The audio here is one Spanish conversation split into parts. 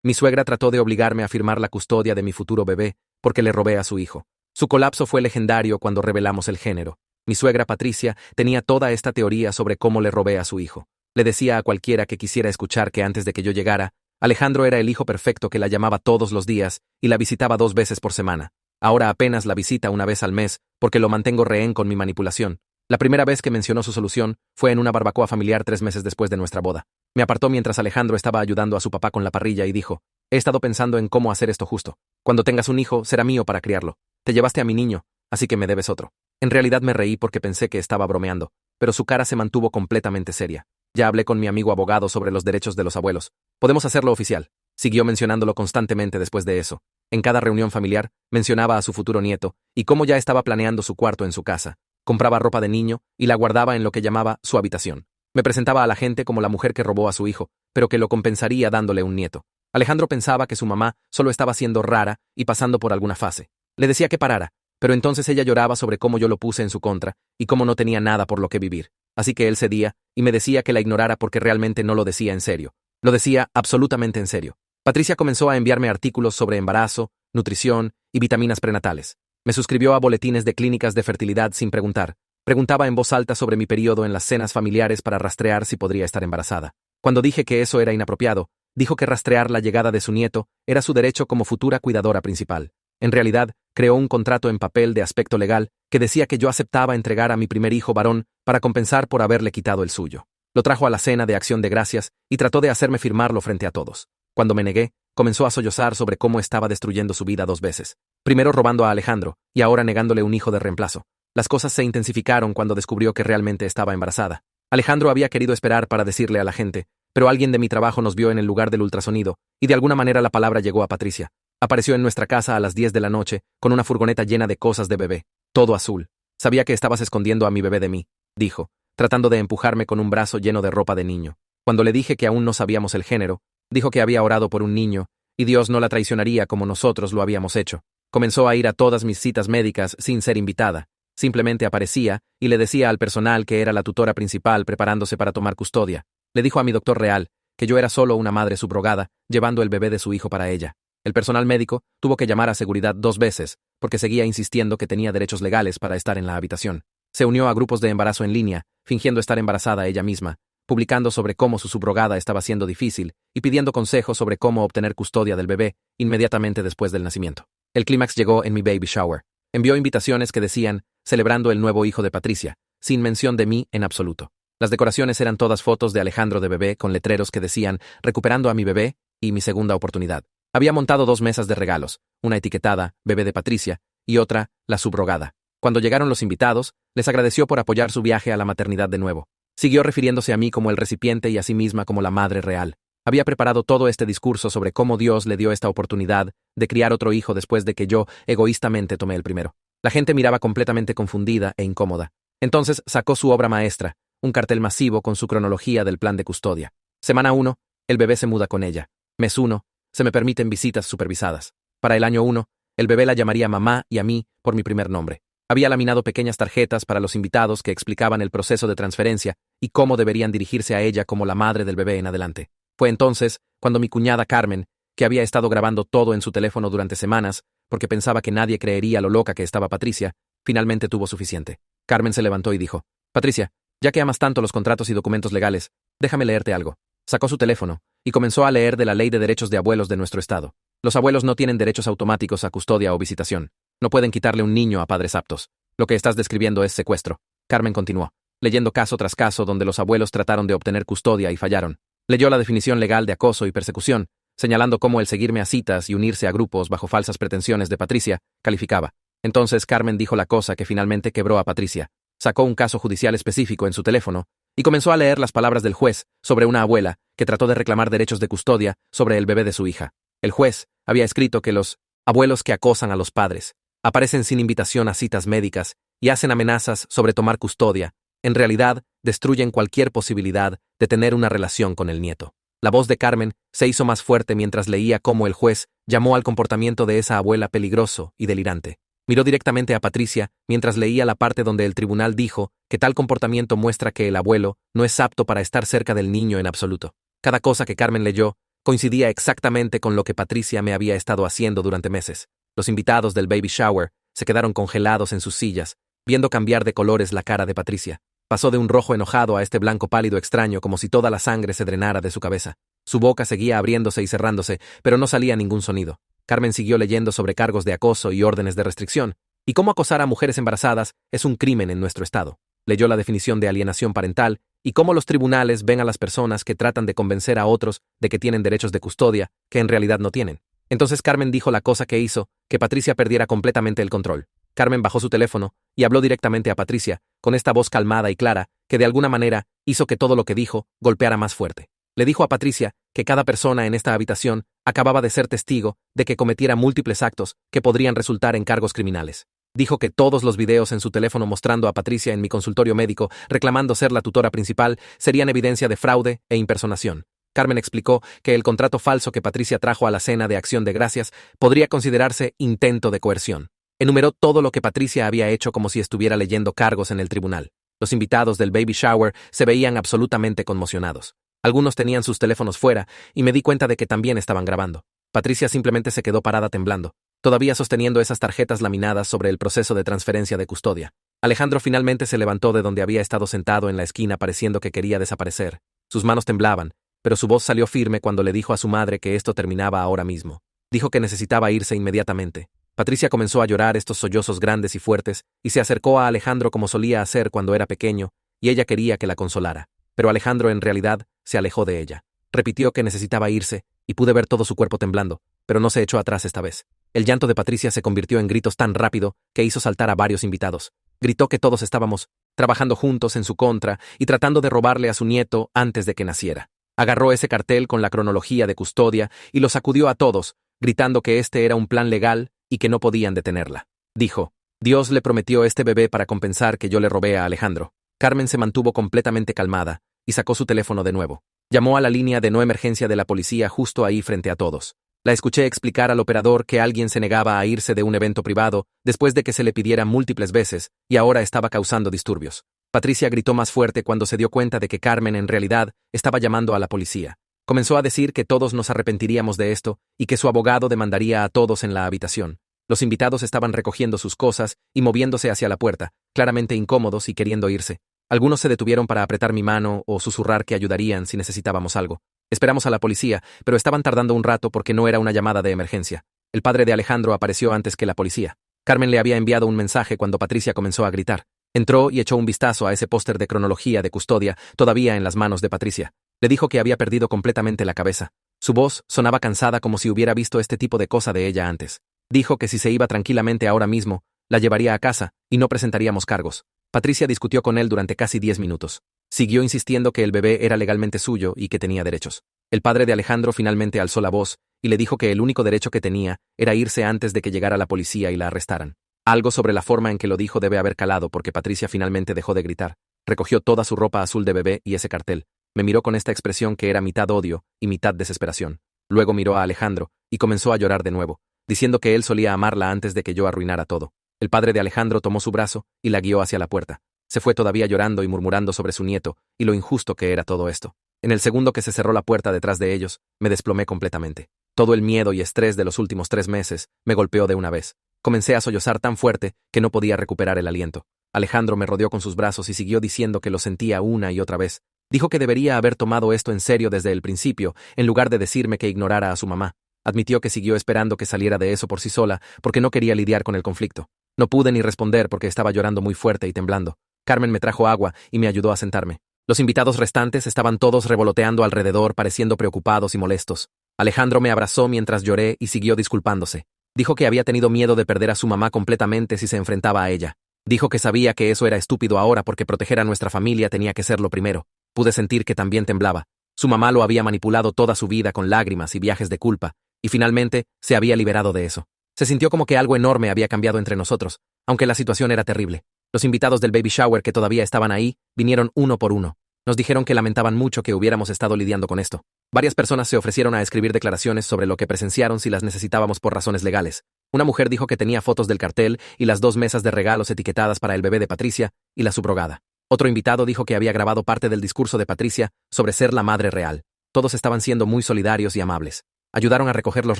Mi suegra trató de obligarme a firmar la custodia de mi futuro bebé porque le robé a su hijo. Su colapso fue legendario cuando revelamos el género. Mi suegra Patricia tenía toda esta teoría sobre cómo le robé a su hijo. Le decía a cualquiera que quisiera escuchar que antes de que yo llegara, Alejandro era el hijo perfecto que la llamaba todos los días y la visitaba 2 veces por semana. Ahora apenas la visita una vez al mes porque lo mantengo rehén con mi manipulación. La primera vez que mencionó su solución fue en una barbacoa familiar 3 meses después de nuestra boda. Me apartó mientras Alejandro estaba ayudando a su papá con la parrilla y dijo: «He estado pensando en cómo hacer esto justo. Cuando tengas un hijo, será mío para criarlo. Te llevaste a mi niño, así que me debes otro». En realidad me reí porque pensé que estaba bromeando, pero su cara se mantuvo completamente seria. Ya hablé con mi amigo abogado sobre los derechos de los abuelos. Podemos hacerlo oficial. Siguió mencionándolo constantemente después de eso. En cada reunión familiar, mencionaba a su futuro nieto y cómo ya estaba planeando su cuarto en su casa. Compraba ropa de niño y la guardaba en lo que llamaba su habitación. Me presentaba a la gente como la mujer que robó a su hijo, pero que lo compensaría dándole un nieto. Alejandro pensaba que su mamá solo estaba siendo rara y pasando por alguna fase. Le decía que parara, pero entonces ella lloraba sobre cómo yo lo puse en su contra y cómo no tenía nada por lo que vivir. Así que él cedía y me decía que la ignorara porque realmente no lo decía en serio. Lo decía absolutamente en serio. Patricia comenzó a enviarme artículos sobre embarazo, nutrición y vitaminas prenatales. Me suscribió a boletines de clínicas de fertilidad sin preguntar. Preguntaba en voz alta sobre mi periodo en las cenas familiares para rastrear si podría estar embarazada. Cuando dije que eso era inapropiado, dijo que rastrear la llegada de su nieto era su derecho como futura cuidadora principal. En realidad, creó un contrato en papel de aspecto legal que decía que yo aceptaba entregar a mi primer hijo varón para compensar por haberle quitado el suyo. Lo trajo a la cena de acción de gracias y trató de hacerme firmarlo frente a todos. Cuando me negué, comenzó a sollozar sobre cómo estaba destruyendo su vida 2 veces. Primero robando a Alejandro y ahora negándole un hijo de reemplazo. Las cosas se intensificaron cuando descubrió que realmente estaba embarazada. Alejandro había querido esperar para decirle a la gente, pero alguien de mi trabajo nos vio en el lugar del ultrasonido y de alguna manera la palabra llegó a Patricia. Apareció en nuestra casa a las 10 de la noche con una furgoneta llena de cosas de bebé, todo azul. «Sabía que estabas escondiendo a mi bebé de mí», dijo, tratando de empujarme con un brazo lleno de ropa de niño. Cuando le dije que aún no sabíamos el género, dijo que había orado por un niño y Dios no la traicionaría como nosotros lo habíamos hecho. Comenzó a ir a todas mis citas médicas sin ser invitada. Simplemente aparecía y le decía al personal que era la tutora principal preparándose para tomar custodia. Le dijo a mi doctor real que yo era solo una madre subrogada llevando el bebé de su hijo para ella. El personal médico tuvo que llamar a seguridad 2 veces, porque seguía insistiendo que tenía derechos legales para estar en la habitación. Se unió a grupos de embarazo en línea, fingiendo estar embarazada ella misma, publicando sobre cómo su subrogada estaba siendo difícil y pidiendo consejos sobre cómo obtener custodia del bebé inmediatamente después del nacimiento. El clímax llegó en mi baby shower. Envió invitaciones que decían, celebrando el nuevo hijo de Patricia, sin mención de mí en absoluto. Las decoraciones eran todas fotos de Alejandro de bebé con letreros que decían, recuperando a mi bebé y mi segunda oportunidad. Había montado 2 mesas de regalos, una etiquetada, bebé de Patricia, y otra, la subrogada. Cuando llegaron los invitados, les agradeció por apoyar su viaje a la maternidad de nuevo. Siguió refiriéndose a mí como el recipiente y a sí misma como la madre real. Había preparado todo este discurso sobre cómo Dios le dio esta oportunidad de criar otro hijo después de que yo egoístamente tomé el primero. La gente miraba completamente confundida e incómoda. Entonces sacó su obra maestra, un cartel masivo con su cronología del plan de custodia. Semana 1, el bebé se muda con ella. Mes 1, se me permiten visitas supervisadas. Para el año 1, el bebé la llamaría mamá y a mí por mi primer nombre. Había laminado pequeñas tarjetas para los invitados que explicaban el proceso de transferencia y cómo deberían dirigirse a ella como la madre del bebé en adelante. Fue entonces cuando mi cuñada Carmen, que había estado grabando todo en su teléfono durante semanas, porque pensaba que nadie creería lo loca que estaba Patricia, finalmente tuvo suficiente. Carmen se levantó y dijo, «Patricia, ya que amas tanto los contratos y documentos legales, déjame leerte algo». Sacó su teléfono y comenzó a leer de la Ley de Derechos de Abuelos de nuestro estado. Los abuelos no tienen derechos automáticos a custodia o visitación. No pueden quitarle un niño a padres aptos. Lo que estás describiendo es secuestro. Carmen continuó, leyendo caso tras caso donde los abuelos trataron de obtener custodia y fallaron. Leyó la definición legal de acoso y persecución, señalando cómo el seguirme a citas y unirse a grupos bajo falsas pretensiones de Patricia calificaba. Entonces Carmen dijo la cosa que finalmente quebró a Patricia. Sacó un caso judicial específico en su teléfono y comenzó a leer las palabras del juez sobre una abuela que trató de reclamar derechos de custodia sobre el bebé de su hija. El juez había escrito que los abuelos que acosan a los padres, aparecen sin invitación a citas médicas y hacen amenazas sobre tomar custodia, en realidad destruyen cualquier posibilidad de tener una relación con el nieto. La voz de Carmen se hizo más fuerte mientras leía cómo el juez llamó al comportamiento de esa abuela peligroso y delirante. Miró directamente a Patricia mientras leía la parte donde el tribunal dijo que tal comportamiento muestra que el abuelo no es apto para estar cerca del niño en absoluto. Cada cosa que Carmen leyó Coincidía exactamente con lo que Patricia me había estado haciendo durante meses. Los invitados del baby shower se quedaron congelados en sus sillas, viendo cambiar de colores la cara de Patricia. Pasó de un rojo enojado a este blanco pálido extraño, como si toda la sangre se drenara de su cabeza. Su boca seguía abriéndose y cerrándose, pero no salía ningún sonido. Carmen siguió leyendo sobre cargos de acoso y órdenes de restricción, y cómo acosar a mujeres embarazadas es un crimen en nuestro estado. Leyó la definición de alienación parental y cómo los tribunales ven a las personas que tratan de convencer a otros de que tienen derechos de custodia, que en realidad no tienen. Entonces Carmen dijo la cosa que hizo que Patricia perdiera completamente el control. Carmen bajó su teléfono y habló directamente a Patricia, con esta voz calmada y clara, que de alguna manera hizo que todo lo que dijo golpeara más fuerte. Le dijo a Patricia que cada persona en esta habitación acababa de ser testigo de que cometiera múltiples actos que podrían resultar en cargos criminales. Dijo que todos los videos en su teléfono mostrando a Patricia en mi consultorio médico reclamando ser la tutora principal serían evidencia de fraude e impersonación. Carmen explicó que el contrato falso que Patricia trajo a la cena de Acción de Gracias podría considerarse intento de coerción. Enumeró todo lo que Patricia había hecho como si estuviera leyendo cargos en el tribunal. Los invitados del baby shower se veían absolutamente conmocionados. Algunos tenían sus teléfonos fuera y me di cuenta de que también estaban grabando. Patricia simplemente se quedó parada temblando, todavía sosteniendo esas tarjetas laminadas sobre el proceso de transferencia de custodia. Alejandro finalmente se levantó de donde había estado sentado en la esquina pareciendo que quería desaparecer. Sus manos temblaban, pero su voz salió firme cuando le dijo a su madre que esto terminaba ahora mismo. Dijo que necesitaba irse inmediatamente. Patricia comenzó a llorar estos sollozos grandes y fuertes y se acercó a Alejandro como solía hacer cuando era pequeño, y ella quería que la consolara. Pero Alejandro en realidad se alejó de ella. Repitió que necesitaba irse y pude ver todo su cuerpo temblando, pero no se echó atrás esta vez. El llanto de Patricia se convirtió en gritos tan rápido que hizo saltar a varios invitados. Gritó que todos estábamos trabajando juntos en su contra y tratando de robarle a su nieto antes de que naciera. Agarró ese cartel con la cronología de custodia y lo sacudió a todos, gritando que este era un plan legal y que no podían detenerla. Dijo, Dios le prometió este bebé para compensar que yo le robé a Alejandro. Carmen se mantuvo completamente calmada y sacó su teléfono de nuevo. Llamó a la línea de no emergencia de la policía justo ahí frente a todos. La escuché explicar al operador que alguien se negaba a irse de un evento privado después de que se le pidiera múltiples veces y ahora estaba causando disturbios. Patricia gritó más fuerte cuando se dio cuenta de que Carmen en realidad estaba llamando a la policía. Comenzó a decir que todos nos arrepentiríamos de esto y que su abogado demandaría a todos en la habitación. Los invitados estaban recogiendo sus cosas y moviéndose hacia la puerta, claramente incómodos y queriendo irse. Algunos se detuvieron para apretar mi mano o susurrar que ayudarían si necesitábamos algo. Esperamos a la policía, pero estaban tardando un rato porque no era una llamada de emergencia. El padre de Alejandro apareció antes que la policía. Carmen le había enviado un mensaje cuando Patricia comenzó a gritar. Entró y echó un vistazo a ese póster de cronología de custodia, todavía en las manos de Patricia. Le dijo que había perdido completamente la cabeza. Su voz sonaba cansada como si hubiera visto este tipo de cosa de ella antes. Dijo que si se iba tranquilamente ahora mismo, la llevaría a casa y no presentaríamos cargos. Patricia discutió con él durante casi 10 minutos. Siguió insistiendo que el bebé era legalmente suyo y que tenía derechos. El padre de Alejandro finalmente alzó la voz y le dijo que el único derecho que tenía era irse antes de que llegara la policía y la arrestaran. Algo sobre la forma en que lo dijo debe haber calado porque Patricia finalmente dejó de gritar. Recogió toda su ropa azul de bebé y ese cartel. Me miró con esta expresión que era mitad odio y mitad desesperación. Luego miró a Alejandro y comenzó a llorar de nuevo, diciendo que él solía amarla antes de que yo arruinara todo. El padre de Alejandro tomó su brazo y la guió hacia la puerta. Se fue todavía llorando y murmurando sobre su nieto y lo injusto que era todo esto. En el segundo que se cerró la puerta detrás de ellos, me desplomé completamente. Todo el miedo y estrés de los últimos 3 meses me golpeó de una vez. Comencé a sollozar tan fuerte que no podía recuperar el aliento. Alejandro me rodeó con sus brazos y siguió diciendo que lo sentía una y otra vez. Dijo que debería haber tomado esto en serio desde el principio, en lugar de decirme que ignorara a su mamá. Admitió que siguió esperando que saliera de eso por sí sola, porque no quería lidiar con el conflicto. No pude ni responder porque estaba llorando muy fuerte y temblando. Carmen me trajo agua y me ayudó a sentarme. Los invitados restantes estaban todos revoloteando alrededor, pareciendo preocupados y molestos. Alejandro me abrazó mientras lloré y siguió disculpándose. Dijo que había tenido miedo de perder a su mamá completamente si se enfrentaba a ella. Dijo que sabía que eso era estúpido ahora porque proteger a nuestra familia tenía que ser lo primero. Pude sentir que también temblaba. Su mamá lo había manipulado toda su vida con lágrimas y viajes de culpa, y finalmente se había liberado de eso. Se sintió como que algo enorme había cambiado entre nosotros, aunque la situación era terrible. Los invitados del baby shower que todavía estaban ahí vinieron uno por uno. Nos dijeron que lamentaban mucho que hubiéramos estado lidiando con esto. Varias personas se ofrecieron a escribir declaraciones sobre lo que presenciaron si las necesitábamos por razones legales. Una mujer dijo que tenía fotos del cartel y las 2 mesas de regalos etiquetadas para el bebé de Patricia y la subrogada. Otro invitado dijo que había grabado parte del discurso de Patricia sobre ser la madre real. Todos estaban siendo muy solidarios y amables. Ayudaron a recoger los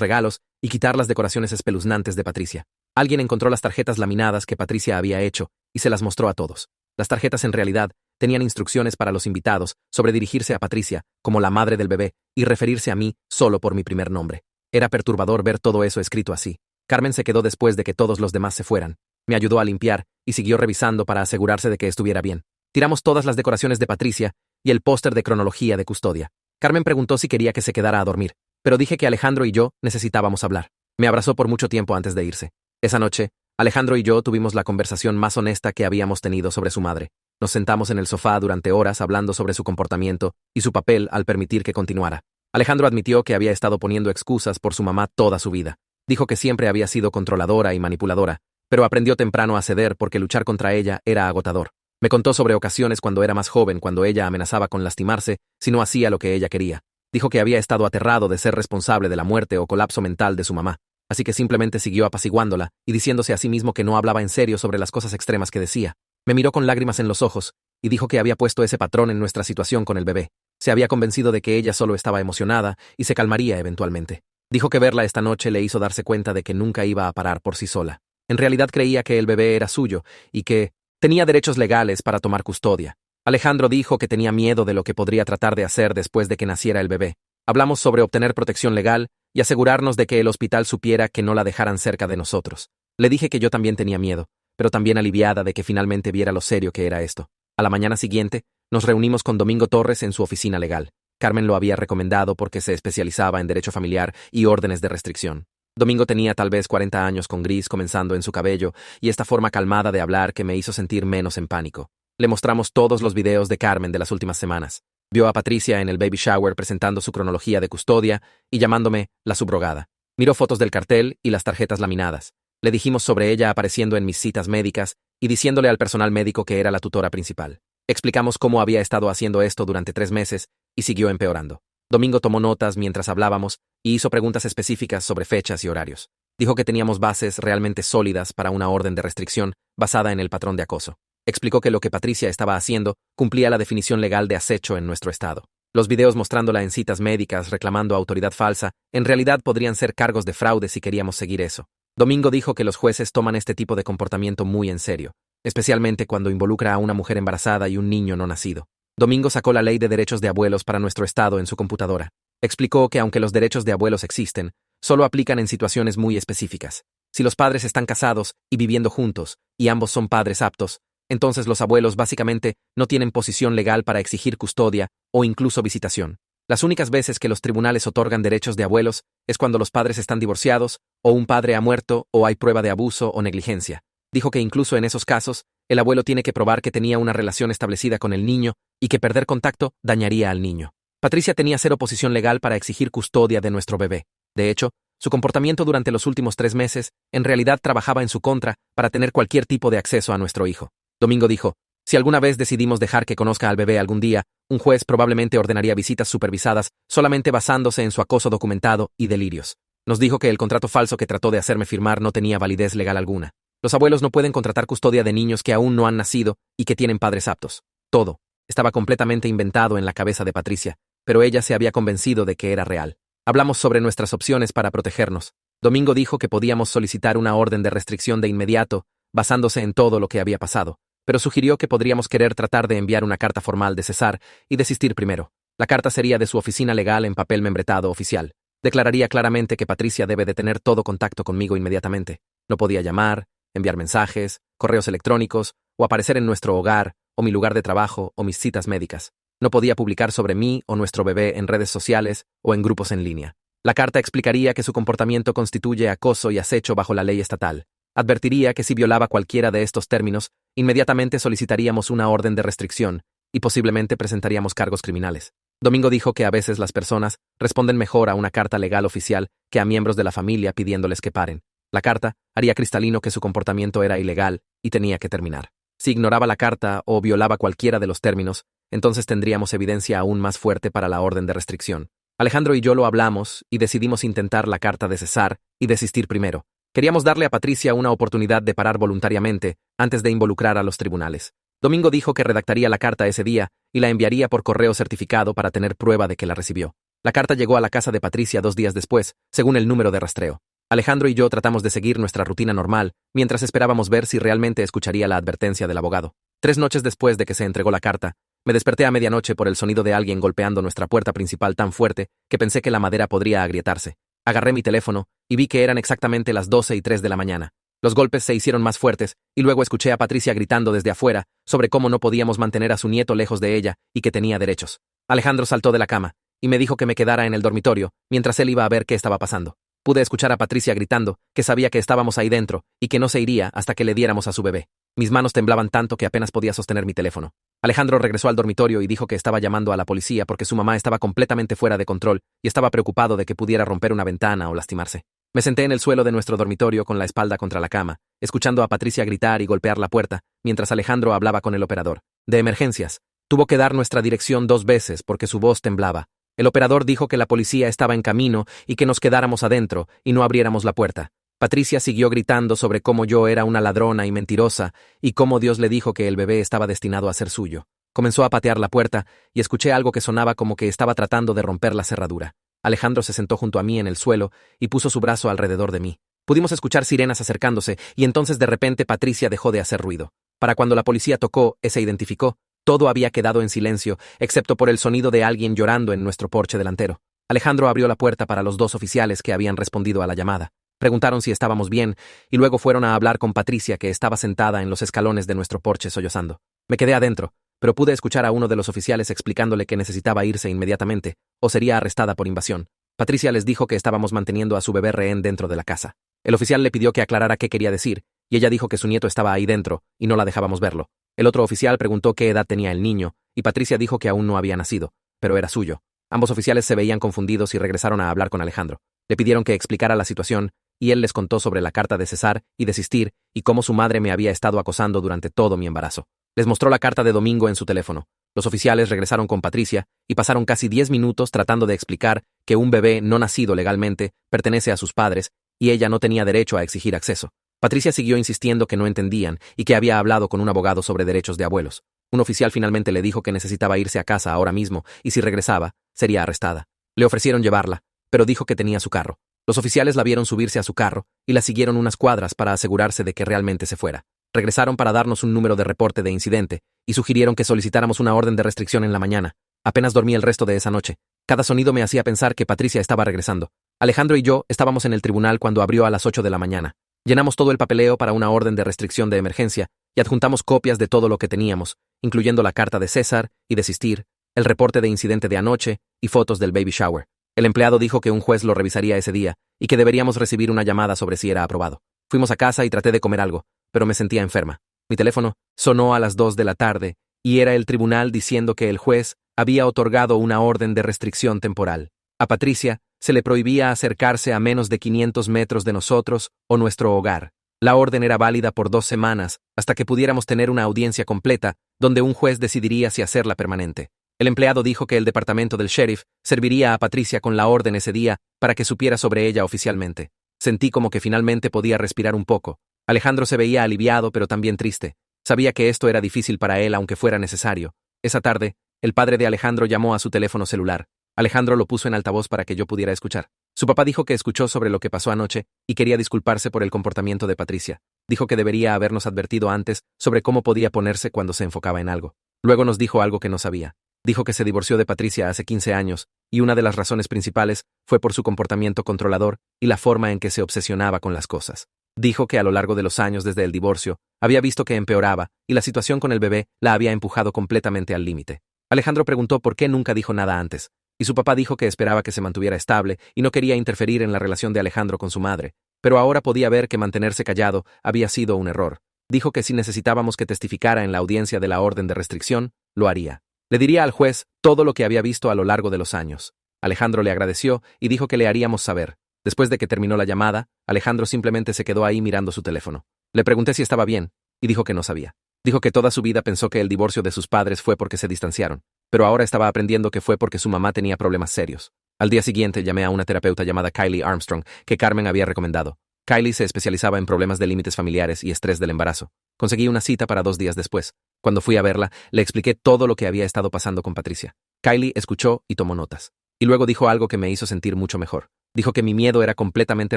regalos y quitar las decoraciones espeluznantes de Patricia. Alguien encontró las tarjetas laminadas que Patricia había hecho y se las mostró a todos. Las tarjetas en realidad tenían instrucciones para los invitados sobre dirigirse a Patricia como la madre del bebé y referirse a mí solo por mi primer nombre. Era perturbador ver todo eso escrito así. Carmen se quedó después de que todos los demás se fueran. Me ayudó a limpiar y siguió revisando para asegurarse de que estuviera bien. Tiramos todas las decoraciones de Patricia y el póster de cronología de custodia. Carmen preguntó si quería que se quedara a dormir, pero dije que Alejandro y yo necesitábamos hablar. Me abrazó por mucho tiempo antes de irse. Esa noche, Alejandro y yo tuvimos la conversación más honesta que habíamos tenido sobre su madre. Nos sentamos en el sofá durante horas hablando sobre su comportamiento y su papel al permitir que continuara. Alejandro admitió que había estado poniendo excusas por su mamá toda su vida. Dijo que siempre había sido controladora y manipuladora, pero aprendió temprano a ceder porque luchar contra ella era agotador. Me contó sobre ocasiones cuando era más joven, cuando ella amenazaba con lastimarse si no hacía lo que ella quería. Dijo que había estado aterrado de ser responsable de la muerte o colapso mental de su mamá, así que simplemente siguió apaciguándola y diciéndose a sí mismo que no hablaba en serio sobre las cosas extremas que decía. Me miró con lágrimas en los ojos y dijo que había puesto ese patrón en nuestra situación con el bebé. Se había convencido de que ella solo estaba emocionada y se calmaría eventualmente. Dijo que verla esta noche le hizo darse cuenta de que nunca iba a parar por sí sola. En realidad creía que el bebé era suyo y que tenía derechos legales para tomar custodia. Alejandro dijo que tenía miedo de lo que podría tratar de hacer después de que naciera el bebé. Hablamos sobre obtener protección legal y asegurarnos de que el hospital supiera que no la dejaran cerca de nosotros. Le dije que yo también tenía miedo, pero también aliviada de que finalmente viera lo serio que era esto. A la mañana siguiente, nos reunimos con Domingo Torres en su oficina legal. Carmen lo había recomendado porque se especializaba en derecho familiar y órdenes de restricción. Domingo tenía tal vez 40 años con gris comenzando en su cabello y esta forma calmada de hablar que me hizo sentir menos en pánico. Le mostramos todos los videos de Carmen de las últimas semanas. Vio a Patricia en el baby shower presentando su cronología de custodia y llamándome la subrogada. Miró fotos del cartel y las tarjetas laminadas. Le dijimos sobre ella apareciendo en mis citas médicas y diciéndole al personal médico que era la tutora principal. Explicamos cómo había estado haciendo esto durante 3 meses y siguió empeorando. Domingo tomó notas mientras hablábamos y hizo preguntas específicas sobre fechas y horarios. Dijo que teníamos bases realmente sólidas para una orden de restricción basada en el patrón de acoso. Explicó que lo que Patricia estaba haciendo cumplía la definición legal de acecho en nuestro estado. Los videos mostrándola en citas médicas reclamando autoridad falsa en realidad podrían ser cargos de fraude si queríamos seguir eso. Domingo dijo que los jueces toman este tipo de comportamiento muy en serio, especialmente cuando involucra a una mujer embarazada y un niño no nacido. Domingo sacó la ley de derechos de abuelos para nuestro estado en su computadora. Explicó que aunque los derechos de abuelos existen, solo aplican en situaciones muy específicas. Si los padres están casados y viviendo juntos, y ambos son padres aptos, entonces los abuelos básicamente no tienen posición legal para exigir custodia o incluso visitación. Las únicas veces que los tribunales otorgan derechos de abuelos es cuando los padres están divorciados, o un padre ha muerto, o hay prueba de abuso o negligencia. Dijo que incluso en esos casos, el abuelo tiene que probar que tenía una relación establecida con el niño y que perder contacto dañaría al niño. Patricia tenía cero posición legal para exigir custodia de nuestro bebé. De hecho, su comportamiento durante los últimos 3 meses en realidad trabajaba en su contra para tener cualquier tipo de acceso a nuestro hijo. Domingo dijo, si alguna vez decidimos dejar que conozca al bebé algún día, un juez probablemente ordenaría visitas supervisadas solamente basándose en su acoso documentado y delirios. Nos dijo que el contrato falso que trató de hacerme firmar no tenía validez legal alguna. Los abuelos no pueden contratar custodia de niños que aún no han nacido y que tienen padres aptos. Todo estaba completamente inventado en la cabeza de Patricia, pero ella se había convencido de que era real. Hablamos sobre nuestras opciones para protegernos. Domingo dijo que podíamos solicitar una orden de restricción de inmediato, basándose en todo lo que había pasado, pero sugirió que podríamos querer tratar de enviar una carta formal de cesar y desistir primero. La carta sería de su oficina legal en papel membretado oficial. Declararía claramente que Patricia debe de tener todo contacto conmigo inmediatamente. No podía llamar, enviar mensajes, correos electrónicos, o aparecer en nuestro hogar, o mi lugar de trabajo, o mis citas médicas. No podía publicar sobre mí o nuestro bebé en redes sociales o en grupos en línea. La carta explicaría que su comportamiento constituye acoso y acecho bajo la ley estatal. Advertiría que si violaba cualquiera de estos términos, inmediatamente solicitaríamos una orden de restricción y posiblemente presentaríamos cargos criminales. Domingo dijo que a veces las personas responden mejor a una carta legal oficial que a miembros de la familia pidiéndoles que paren. La carta haría cristalino que su comportamiento era ilegal y tenía que terminar. Si ignoraba la carta o violaba cualquiera de los términos, entonces tendríamos evidencia aún más fuerte para la orden de restricción. Alejandro y yo lo hablamos y decidimos intentar la carta de cesar y desistir primero. Queríamos darle a Patricia una oportunidad de parar voluntariamente antes de involucrar a los tribunales. Domingo dijo que redactaría la carta ese día y la enviaría por correo certificado para tener prueba de que la recibió. La carta llegó a la casa de Patricia 2 días después, según el número de rastreo. Alejandro y yo tratamos de seguir nuestra rutina normal, mientras esperábamos ver si realmente escucharía la advertencia del abogado. 3 noches después de que se entregó la carta, me desperté a medianoche por el sonido de alguien golpeando nuestra puerta principal tan fuerte que pensé que la madera podría agrietarse. Agarré mi teléfono y vi que eran exactamente las 12:03 de la mañana. Los golpes se hicieron más fuertes y luego escuché a Patricia gritando desde afuera sobre cómo no podíamos mantener a su nieto lejos de ella y que tenía derechos. Alejandro saltó de la cama y me dijo que me quedara en el dormitorio mientras él iba a ver qué estaba pasando. Pude escuchar a Patricia gritando que sabía que estábamos ahí dentro y que no se iría hasta que le diéramos a su bebé. Mis manos temblaban tanto que apenas podía sostener mi teléfono. Alejandro regresó al dormitorio y dijo que estaba llamando a la policía porque su mamá estaba completamente fuera de control y estaba preocupado de que pudiera romper una ventana o lastimarse. Me senté en el suelo de nuestro dormitorio con la espalda contra la cama, escuchando a Patricia gritar y golpear la puerta, mientras Alejandro hablaba con el operador. De emergencias. Tuvo que dar nuestra dirección 2 veces porque su voz temblaba. El operador dijo que la policía estaba en camino y que nos quedáramos adentro y no abriéramos la puerta. Patricia siguió gritando sobre cómo yo era una ladrona y mentirosa y cómo Dios le dijo que el bebé estaba destinado a ser suyo. Comenzó a patear la puerta y escuché algo que sonaba como que estaba tratando de romper la cerradura. Alejandro se sentó junto a mí en el suelo y puso su brazo alrededor de mí. Pudimos escuchar sirenas acercándose y entonces de repente Patricia dejó de hacer ruido. Para cuando la policía tocó y se identificó, todo había quedado en silencio, excepto por el sonido de alguien llorando en nuestro porche delantero. Alejandro abrió la puerta para los 2 oficiales que habían respondido a la llamada. Preguntaron si estábamos bien y luego fueron a hablar con Patricia, que estaba sentada en los escalones de nuestro porche sollozando. Me quedé adentro, pero pude escuchar a uno de los oficiales explicándole que necesitaba irse inmediatamente o sería arrestada por invasión. Patricia les dijo que estábamos manteniendo a su bebé rehén dentro de la casa. El oficial le pidió que aclarara qué quería decir y ella dijo que su nieto estaba ahí dentro y no la dejábamos verlo. El otro oficial preguntó qué edad tenía el niño y Patricia dijo que aún no había nacido, pero era suyo. Ambos oficiales se veían confundidos y regresaron a hablar con Alejandro. Le pidieron que explicara la situación y él les contó sobre la carta de cesar y desistir y cómo su madre me había estado acosando durante todo mi embarazo. Les mostró la carta de Domingo en su teléfono. Los oficiales regresaron con Patricia y pasaron casi 10 minutos tratando de explicar que un bebé no nacido legalmente pertenece a sus padres y ella no tenía derecho a exigir acceso. Patricia siguió insistiendo que no entendían y que había hablado con un abogado sobre derechos de abuelos. Un oficial finalmente le dijo que necesitaba irse a casa ahora mismo y si regresaba, sería arrestada. Le ofrecieron llevarla, pero dijo que tenía su carro. Los oficiales la vieron subirse a su carro y la siguieron unas cuadras para asegurarse de que realmente se fuera. Regresaron para darnos un número de reporte de incidente y sugirieron que solicitáramos una orden de restricción en la mañana. Apenas dormí el resto de esa noche. Cada sonido me hacía pensar que Patricia estaba regresando. Alejandro y yo estábamos en el tribunal cuando abrió a las 8 de la mañana. Llenamos todo el papeleo para una orden de restricción de emergencia y adjuntamos copias de todo lo que teníamos, incluyendo la carta de César y desistir, el reporte de incidente de anoche y fotos del baby shower. El empleado dijo que un juez lo revisaría ese día y que deberíamos recibir una llamada sobre si era aprobado. Fuimos a casa y traté de comer algo, pero me sentía enferma. Mi teléfono sonó a las 2 de la tarde y era el tribunal diciendo que el juez había otorgado una orden de restricción temporal. A Patricia se le prohibía acercarse a menos de 500 metros de nosotros o nuestro hogar. La orden era válida por 2 semanas hasta que pudiéramos tener una audiencia completa donde un juez decidiría si hacerla permanente. El empleado dijo que el departamento del sheriff serviría a Patricia con la orden ese día para que supiera sobre ella oficialmente. Sentí como que finalmente podía respirar un poco. Alejandro se veía aliviado pero también triste. Sabía que esto era difícil para él aunque fuera necesario. Esa tarde, el padre de Alejandro llamó a su teléfono celular. Alejandro lo puso en altavoz para que yo pudiera escuchar. Su papá dijo que escuchó sobre lo que pasó anoche y quería disculparse por el comportamiento de Patricia. Dijo que debería habernos advertido antes sobre cómo podía ponerse cuando se enfocaba en algo. Luego nos dijo algo que no sabía. Dijo que se divorció de Patricia hace 15 años y una de las razones principales fue por su comportamiento controlador y la forma en que se obsesionaba con las cosas. Dijo que a lo largo de los años desde el divorcio había visto que empeoraba y la situación con el bebé la había empujado completamente al límite. Alejandro preguntó por qué nunca dijo nada antes, y su papá dijo que esperaba que se mantuviera estable y no quería interferir en la relación de Alejandro con su madre, pero ahora podía ver que mantenerse callado había sido un error. Dijo que si necesitábamos que testificara en la audiencia de la orden de restricción, lo haría. Le diría al juez todo lo que había visto a lo largo de los años. Alejandro le agradeció y dijo que le haríamos saber. Después de que terminó la llamada, Alejandro simplemente se quedó ahí mirando su teléfono. Le pregunté si estaba bien, y dijo que no sabía. Dijo que toda su vida pensó que el divorcio de sus padres fue porque se distanciaron, pero ahora estaba aprendiendo que fue porque su mamá tenía problemas serios. Al día siguiente llamé a una terapeuta llamada Kylie Armstrong, que Carmen había recomendado. Kylie se especializaba en problemas de límites familiares y estrés del embarazo. Conseguí una cita para 2 días después. Cuando fui a verla, le expliqué todo lo que había estado pasando con Patricia. Kylie escuchó y tomó notas. Y luego dijo algo que me hizo sentir mucho mejor. Dijo que mi miedo era completamente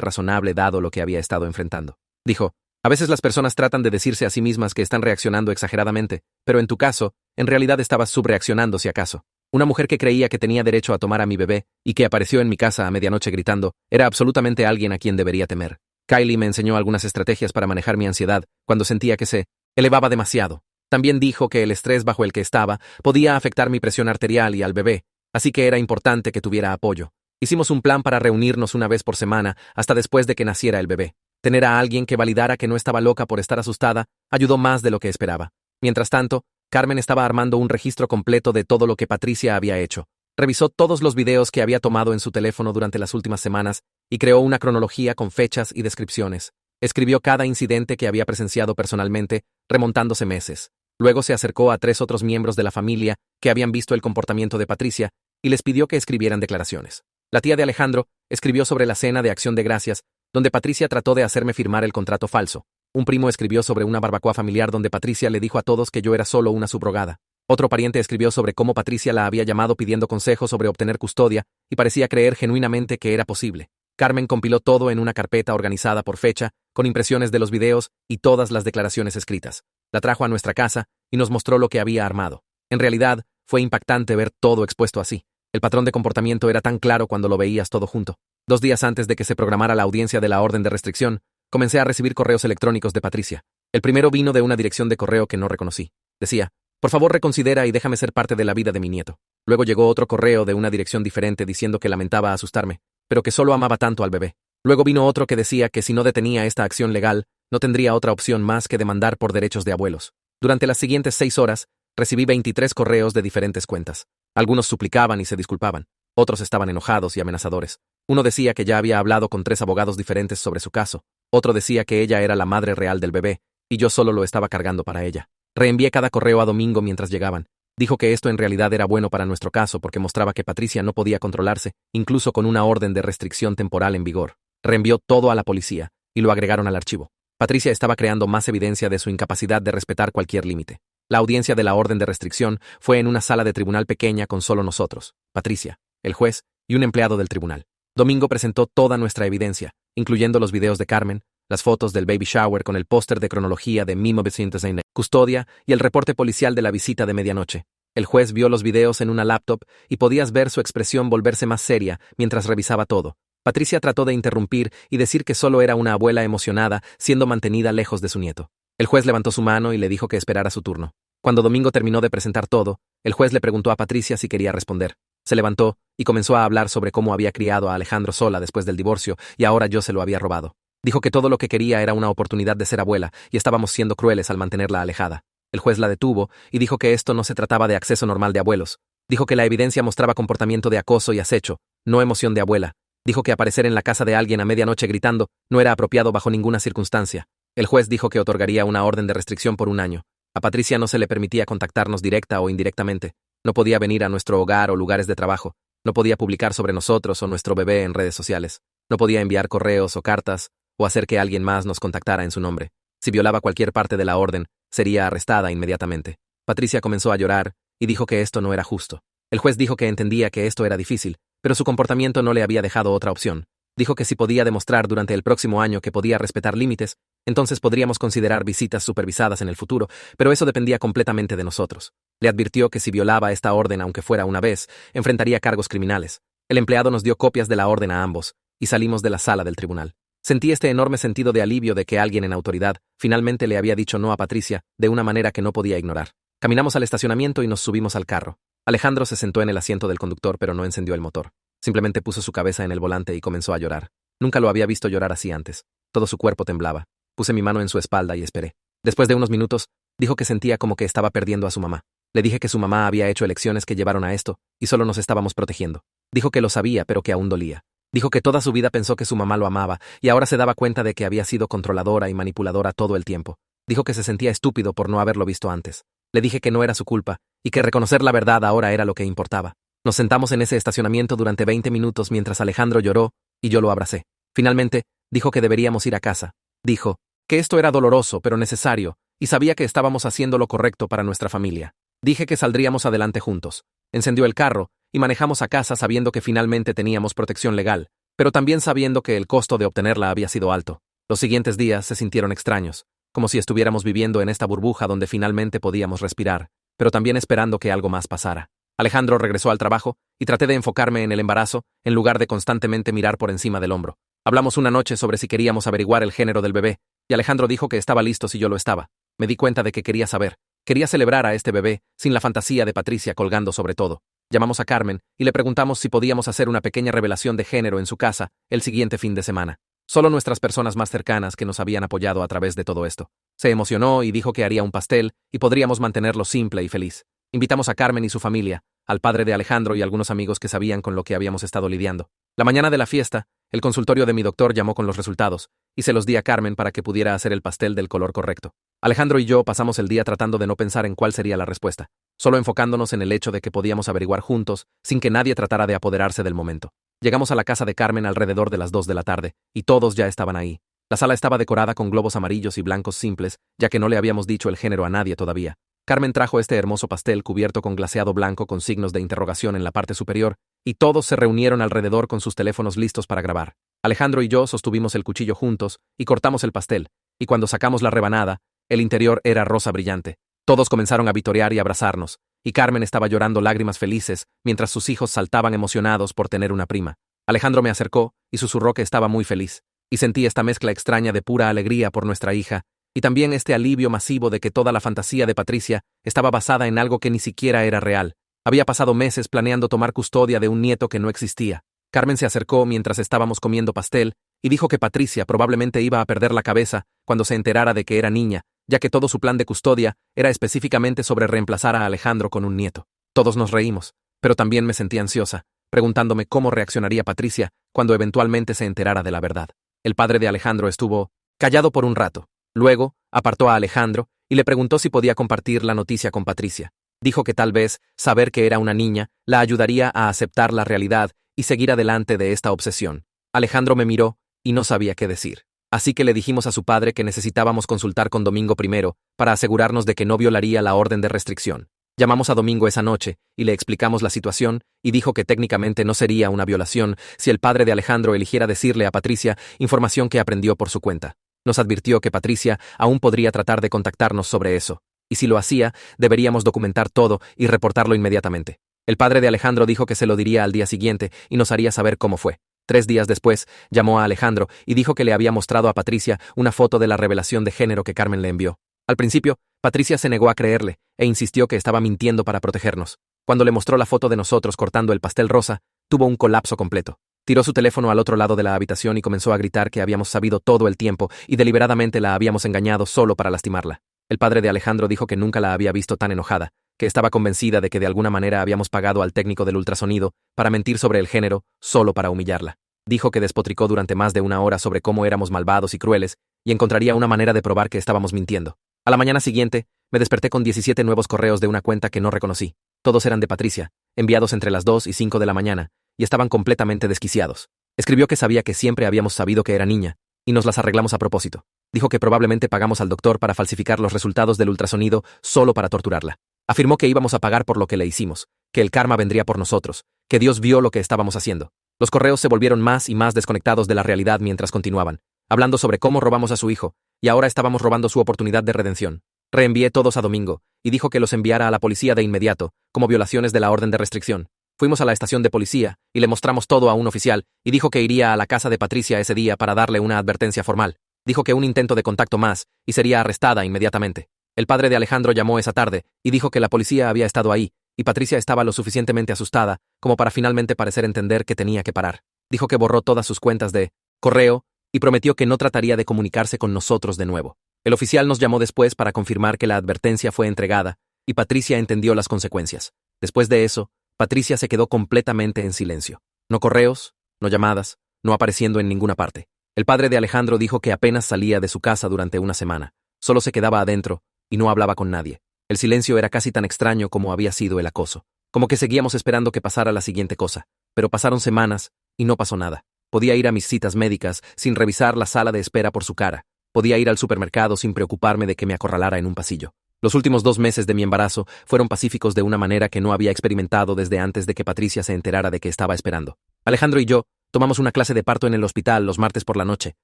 razonable dado lo que había estado enfrentando. Dijo, a veces las personas tratan de decirse a sí mismas que están reaccionando exageradamente, pero en tu caso, en realidad estabas subreaccionando si acaso. Una mujer que creía que tenía derecho a tomar a mi bebé y que apareció en mi casa a medianoche gritando, era absolutamente alguien a quien debería temer. Kylie me enseñó algunas estrategias para manejar mi ansiedad cuando sentía que se elevaba demasiado. También dijo que el estrés bajo el que estaba podía afectar mi presión arterial y al bebé, así que era importante que tuviera apoyo. Hicimos un plan para reunirnos una vez por semana hasta después de que naciera el bebé. Tener a alguien que validara que no estaba loca por estar asustada ayudó más de lo que esperaba. Mientras tanto, Carmen estaba armando un registro completo de todo lo que Patricia había hecho. Revisó todos los videos que había tomado en su teléfono durante las últimas semanas y creó una cronología con fechas y descripciones. Escribió cada incidente que había presenciado personalmente, remontándose meses. Luego se acercó a 3 otros miembros de la familia que habían visto el comportamiento de Patricia y les pidió que escribieran declaraciones. La tía de Alejandro escribió sobre la cena de Acción de Gracias, donde Patricia trató de hacerme firmar el contrato falso. Un primo escribió sobre una barbacoa familiar donde Patricia le dijo a todos que yo era solo una subrogada. Otro pariente escribió sobre cómo Patricia la había llamado pidiendo consejos sobre obtener custodia y parecía creer genuinamente que era posible. Carmen compiló todo en una carpeta organizada por fecha, con impresiones de los videos y todas las declaraciones escritas. La trajo a nuestra casa y nos mostró lo que había armado. En realidad, fue impactante ver todo expuesto así. El patrón de comportamiento era tan claro cuando lo veías todo junto. 2 días antes de que se programara la audiencia de la orden de restricción, comencé a recibir correos electrónicos de Patricia. El primero vino de una dirección de correo que no reconocí. Decía, por favor reconsidera y déjame ser parte de la vida de mi nieto. Luego llegó otro correo de una dirección diferente diciendo que lamentaba asustarme, pero que solo amaba tanto al bebé. Luego vino otro que decía que si no detenía esta acción legal, no tendría otra opción más que demandar por derechos de abuelos. Durante las siguientes 6 horas, recibí 23 correos de diferentes cuentas. Algunos suplicaban y se disculpaban. Otros estaban enojados y amenazadores. Uno decía que ya había hablado con 3 abogados diferentes sobre su caso. Otro decía que ella era la madre real del bebé, y yo solo lo estaba cargando para ella. Reenvié cada correo a Domingo mientras llegaban. Dijo que esto en realidad era bueno para nuestro caso porque mostraba que Patricia no podía controlarse, incluso con una orden de restricción temporal en vigor. Reenvió todo a la policía, y lo agregaron al archivo. Patricia estaba creando más evidencia de su incapacidad de respetar cualquier límite. La audiencia de la orden de restricción fue en una sala de tribunal pequeña con solo nosotros, Patricia, el juez y un empleado del tribunal. Domingo presentó toda nuestra evidencia, incluyendo los videos de Carmen, las fotos del baby shower con el póster de cronología de 1900, custodia y el reporte policial de la visita de medianoche. El juez vio los videos en una laptop y podías ver su expresión volverse más seria mientras revisaba todo. Patricia trató de interrumpir y decir que solo era una abuela emocionada siendo mantenida lejos de su nieto. El juez levantó su mano y le dijo que esperara su turno. Cuando Domingo terminó de presentar todo, el juez le preguntó a Patricia si quería responder. Se levantó y comenzó a hablar sobre cómo había criado a Alejandro sola después del divorcio y ahora yo se lo había robado. Dijo que todo lo que quería era una oportunidad de ser abuela y estábamos siendo crueles al mantenerla alejada. El juez la detuvo y dijo que esto no se trataba de acceso normal de abuelos. Dijo que la evidencia mostraba comportamiento de acoso y acecho, no emoción de abuela. Dijo que aparecer en la casa de alguien a medianoche gritando no era apropiado bajo ninguna circunstancia. El juez dijo que otorgaría una orden de restricción por 1 año. A Patricia no se le permitía contactarnos directa o indirectamente. No podía venir a nuestro hogar o lugares de trabajo. No podía publicar sobre nosotros o nuestro bebé en redes sociales. No podía enviar correos o cartas o hacer que alguien más nos contactara en su nombre. Si violaba cualquier parte de la orden, sería arrestada inmediatamente. Patricia comenzó a llorar y dijo que esto no era justo. El juez dijo que entendía que esto era difícil, pero su comportamiento no le había dejado otra opción. Dijo que si podía demostrar durante el próximo año que podía respetar límites, entonces podríamos considerar visitas supervisadas en el futuro, pero eso dependía completamente de nosotros. Le advirtió que si violaba esta orden aunque fuera una vez, enfrentaría cargos criminales. El empleado nos dio copias de la orden a ambos, y salimos de la sala del tribunal. Sentí este enorme sentido de alivio de que alguien en autoridad finalmente le había dicho no a Patricia de una manera que no podía ignorar. Caminamos al estacionamiento y nos subimos al carro. Alejandro se sentó en el asiento del conductor pero no encendió el motor. Simplemente puso su cabeza en el volante y comenzó a llorar. Nunca lo había visto llorar así antes. Todo su cuerpo temblaba. Puse mi mano en su espalda y esperé. Después de unos minutos, dijo que sentía como que estaba perdiendo a su mamá. Le dije que su mamá había hecho elecciones que llevaron a esto, y solo nos estábamos protegiendo. Dijo que lo sabía, pero que aún dolía. Dijo que toda su vida pensó que su mamá lo amaba, y ahora se daba cuenta de que había sido controladora y manipuladora todo el tiempo. Dijo que se sentía estúpido por no haberlo visto antes. Le dije que no era su culpa, y que reconocer la verdad ahora era lo que importaba. Nos sentamos en ese estacionamiento durante 20 minutos mientras Alejandro lloró, y yo lo abracé. Finalmente, dijo que deberíamos ir a casa. Dijo que esto era doloroso pero necesario, y sabía que estábamos haciendo lo correcto para nuestra familia. Dije que saldríamos adelante juntos. Encendió el carro y manejamos a casa sabiendo que finalmente teníamos protección legal, pero también sabiendo que el costo de obtenerla había sido alto. Los siguientes días se sintieron extraños, como si estuviéramos viviendo en esta burbuja donde finalmente podíamos respirar, pero también esperando que algo más pasara. Alejandro regresó al trabajo y traté de enfocarme en el embarazo en lugar de constantemente mirar por encima del hombro. Hablamos una noche sobre si queríamos averiguar el género del bebé, y Alejandro dijo que estaba listo si yo lo estaba. Me di cuenta de que quería saber. Quería celebrar a este bebé sin la fantasía de Patricia colgando sobre todo. Llamamos a Carmen y le preguntamos si podíamos hacer una pequeña revelación de género en su casa el siguiente fin de semana. Solo nuestras personas más cercanas que nos habían apoyado a través de todo esto. Se emocionó y dijo que haría un pastel y podríamos mantenerlo simple y feliz. Invitamos a Carmen y su familia, al padre de Alejandro y algunos amigos que sabían con lo que habíamos estado lidiando. La mañana de la fiesta, el consultorio de mi doctor llamó con los resultados, y se los di a Carmen para que pudiera hacer el pastel del color correcto. Alejandro y yo pasamos el día tratando de no pensar en cuál sería la respuesta, solo enfocándonos en el hecho de que podíamos averiguar juntos sin que nadie tratara de apoderarse del momento. Llegamos a la casa de Carmen alrededor de las 2 de la tarde, y todos ya estaban ahí. La sala estaba decorada con globos amarillos y blancos simples, ya que no le habíamos dicho el género a nadie todavía. Carmen trajo este hermoso pastel cubierto con glaseado blanco con signos de interrogación en la parte superior, y todos se reunieron alrededor con sus teléfonos listos para grabar. Alejandro y yo sostuvimos el cuchillo juntos y cortamos el pastel, y cuando sacamos la rebanada, el interior era rosa brillante. Todos comenzaron a vitorear y abrazarnos, y Carmen estaba llorando lágrimas felices mientras sus hijos saltaban emocionados por tener una prima. Alejandro me acercó y susurró que estaba muy feliz, y sentí esta mezcla extraña de pura alegría por nuestra hija, y también este alivio masivo de que toda la fantasía de Patricia estaba basada en algo que ni siquiera era real. Había pasado meses planeando tomar custodia de un nieto que no existía. Carmen se acercó mientras estábamos comiendo pastel y dijo que Patricia probablemente iba a perder la cabeza cuando se enterara de que era niña, ya que todo su plan de custodia era específicamente sobre reemplazar a Alejandro con un nieto. Todos nos reímos, pero también me sentí ansiosa, preguntándome cómo reaccionaría Patricia cuando eventualmente se enterara de la verdad. El padre de Alejandro estuvo callado por un rato. Luego, apartó a Alejandro y le preguntó si podía compartir la noticia con Patricia. Dijo que tal vez saber que era una niña la ayudaría a aceptar la realidad y seguir adelante de esta obsesión. Alejandro me miró y no sabía qué decir. Así que le dijimos a su padre que necesitábamos consultar con Domingo primero para asegurarnos de que no violaría la orden de restricción. Llamamos a Domingo esa noche y le explicamos la situación y dijo que técnicamente no sería una violación si el padre de Alejandro eligiera decirle a Patricia información que aprendió por su cuenta. Nos advirtió que Patricia aún podría tratar de contactarnos sobre eso, y si lo hacía, deberíamos documentar todo y reportarlo inmediatamente. El padre de Alejandro dijo que se lo diría al día siguiente y nos haría saber cómo fue. 3 días después, llamó a Alejandro y dijo que le había mostrado a Patricia una foto de la revelación de género que Carmen le envió. Al principio, Patricia se negó a creerle e insistió que estaba mintiendo para protegernos. Cuando le mostró la foto de nosotros cortando el pastel rosa, tuvo un colapso completo. Tiró su teléfono al otro lado de la habitación y comenzó a gritar que habíamos sabido todo el tiempo y deliberadamente la habíamos engañado solo para lastimarla. El padre de Alejandro dijo que nunca la había visto tan enojada, que estaba convencida de que de alguna manera habíamos pagado al técnico del ultrasonido para mentir sobre el género solo para humillarla. Dijo que despotricó durante más de 1 hora sobre cómo éramos malvados y crueles y encontraría una manera de probar que estábamos mintiendo. A la mañana siguiente, me desperté con 17 nuevos correos de una cuenta que no reconocí. Todos eran de Patricia, enviados entre las 2 y 5 de la mañana, y estaban completamente desquiciados. Escribió que sabía que siempre habíamos sabido que era niña, y nos las arreglamos a propósito. Dijo que probablemente pagamos al doctor para falsificar los resultados del ultrasonido solo para torturarla. Afirmó que íbamos a pagar por lo que le hicimos, que el karma vendría por nosotros, que Dios vio lo que estábamos haciendo. Los correos se volvieron más y más desconectados de la realidad mientras continuaban, hablando sobre cómo robamos a su hijo, y ahora estábamos robando su oportunidad de redención. Reenvié todos a Domingo, y dijo que los enviara a la policía de inmediato, como violaciones de la orden de restricción. Fuimos a la estación de policía, y le mostramos todo a un oficial, y dijo que iría a la casa de Patricia ese día para darle una advertencia formal. Dijo que un intento de contacto más, y sería arrestada inmediatamente. El padre de Alejandro llamó esa tarde, y dijo que la policía había estado ahí, y Patricia estaba lo suficientemente asustada como para finalmente parecer entender que tenía que parar. Dijo que borró todas sus cuentas de correo, y prometió que no trataría de comunicarse con nosotros de nuevo. El oficial nos llamó después para confirmar que la advertencia fue entregada, y Patricia entendió las consecuencias. Después de eso, Patricia se quedó completamente en silencio. No correos, no llamadas, no apareciendo en ninguna parte. El padre de Alejandro dijo que apenas salía de su casa durante una semana. Solo se quedaba adentro y no hablaba con nadie. El silencio era casi tan extraño como había sido el acoso. Como que seguíamos esperando que pasara la siguiente cosa. Pero pasaron semanas y no pasó nada. Podía ir a mis citas médicas sin revisar la sala de espera por su cara. Podía ir al supermercado sin preocuparme de que me acorralara en un pasillo. Los últimos 2 meses de mi embarazo fueron pacíficos de una manera que no había experimentado desde antes de que Patricia se enterara de que estaba esperando. Alejandro y yo tomamos una clase de parto en el hospital los martes por la noche,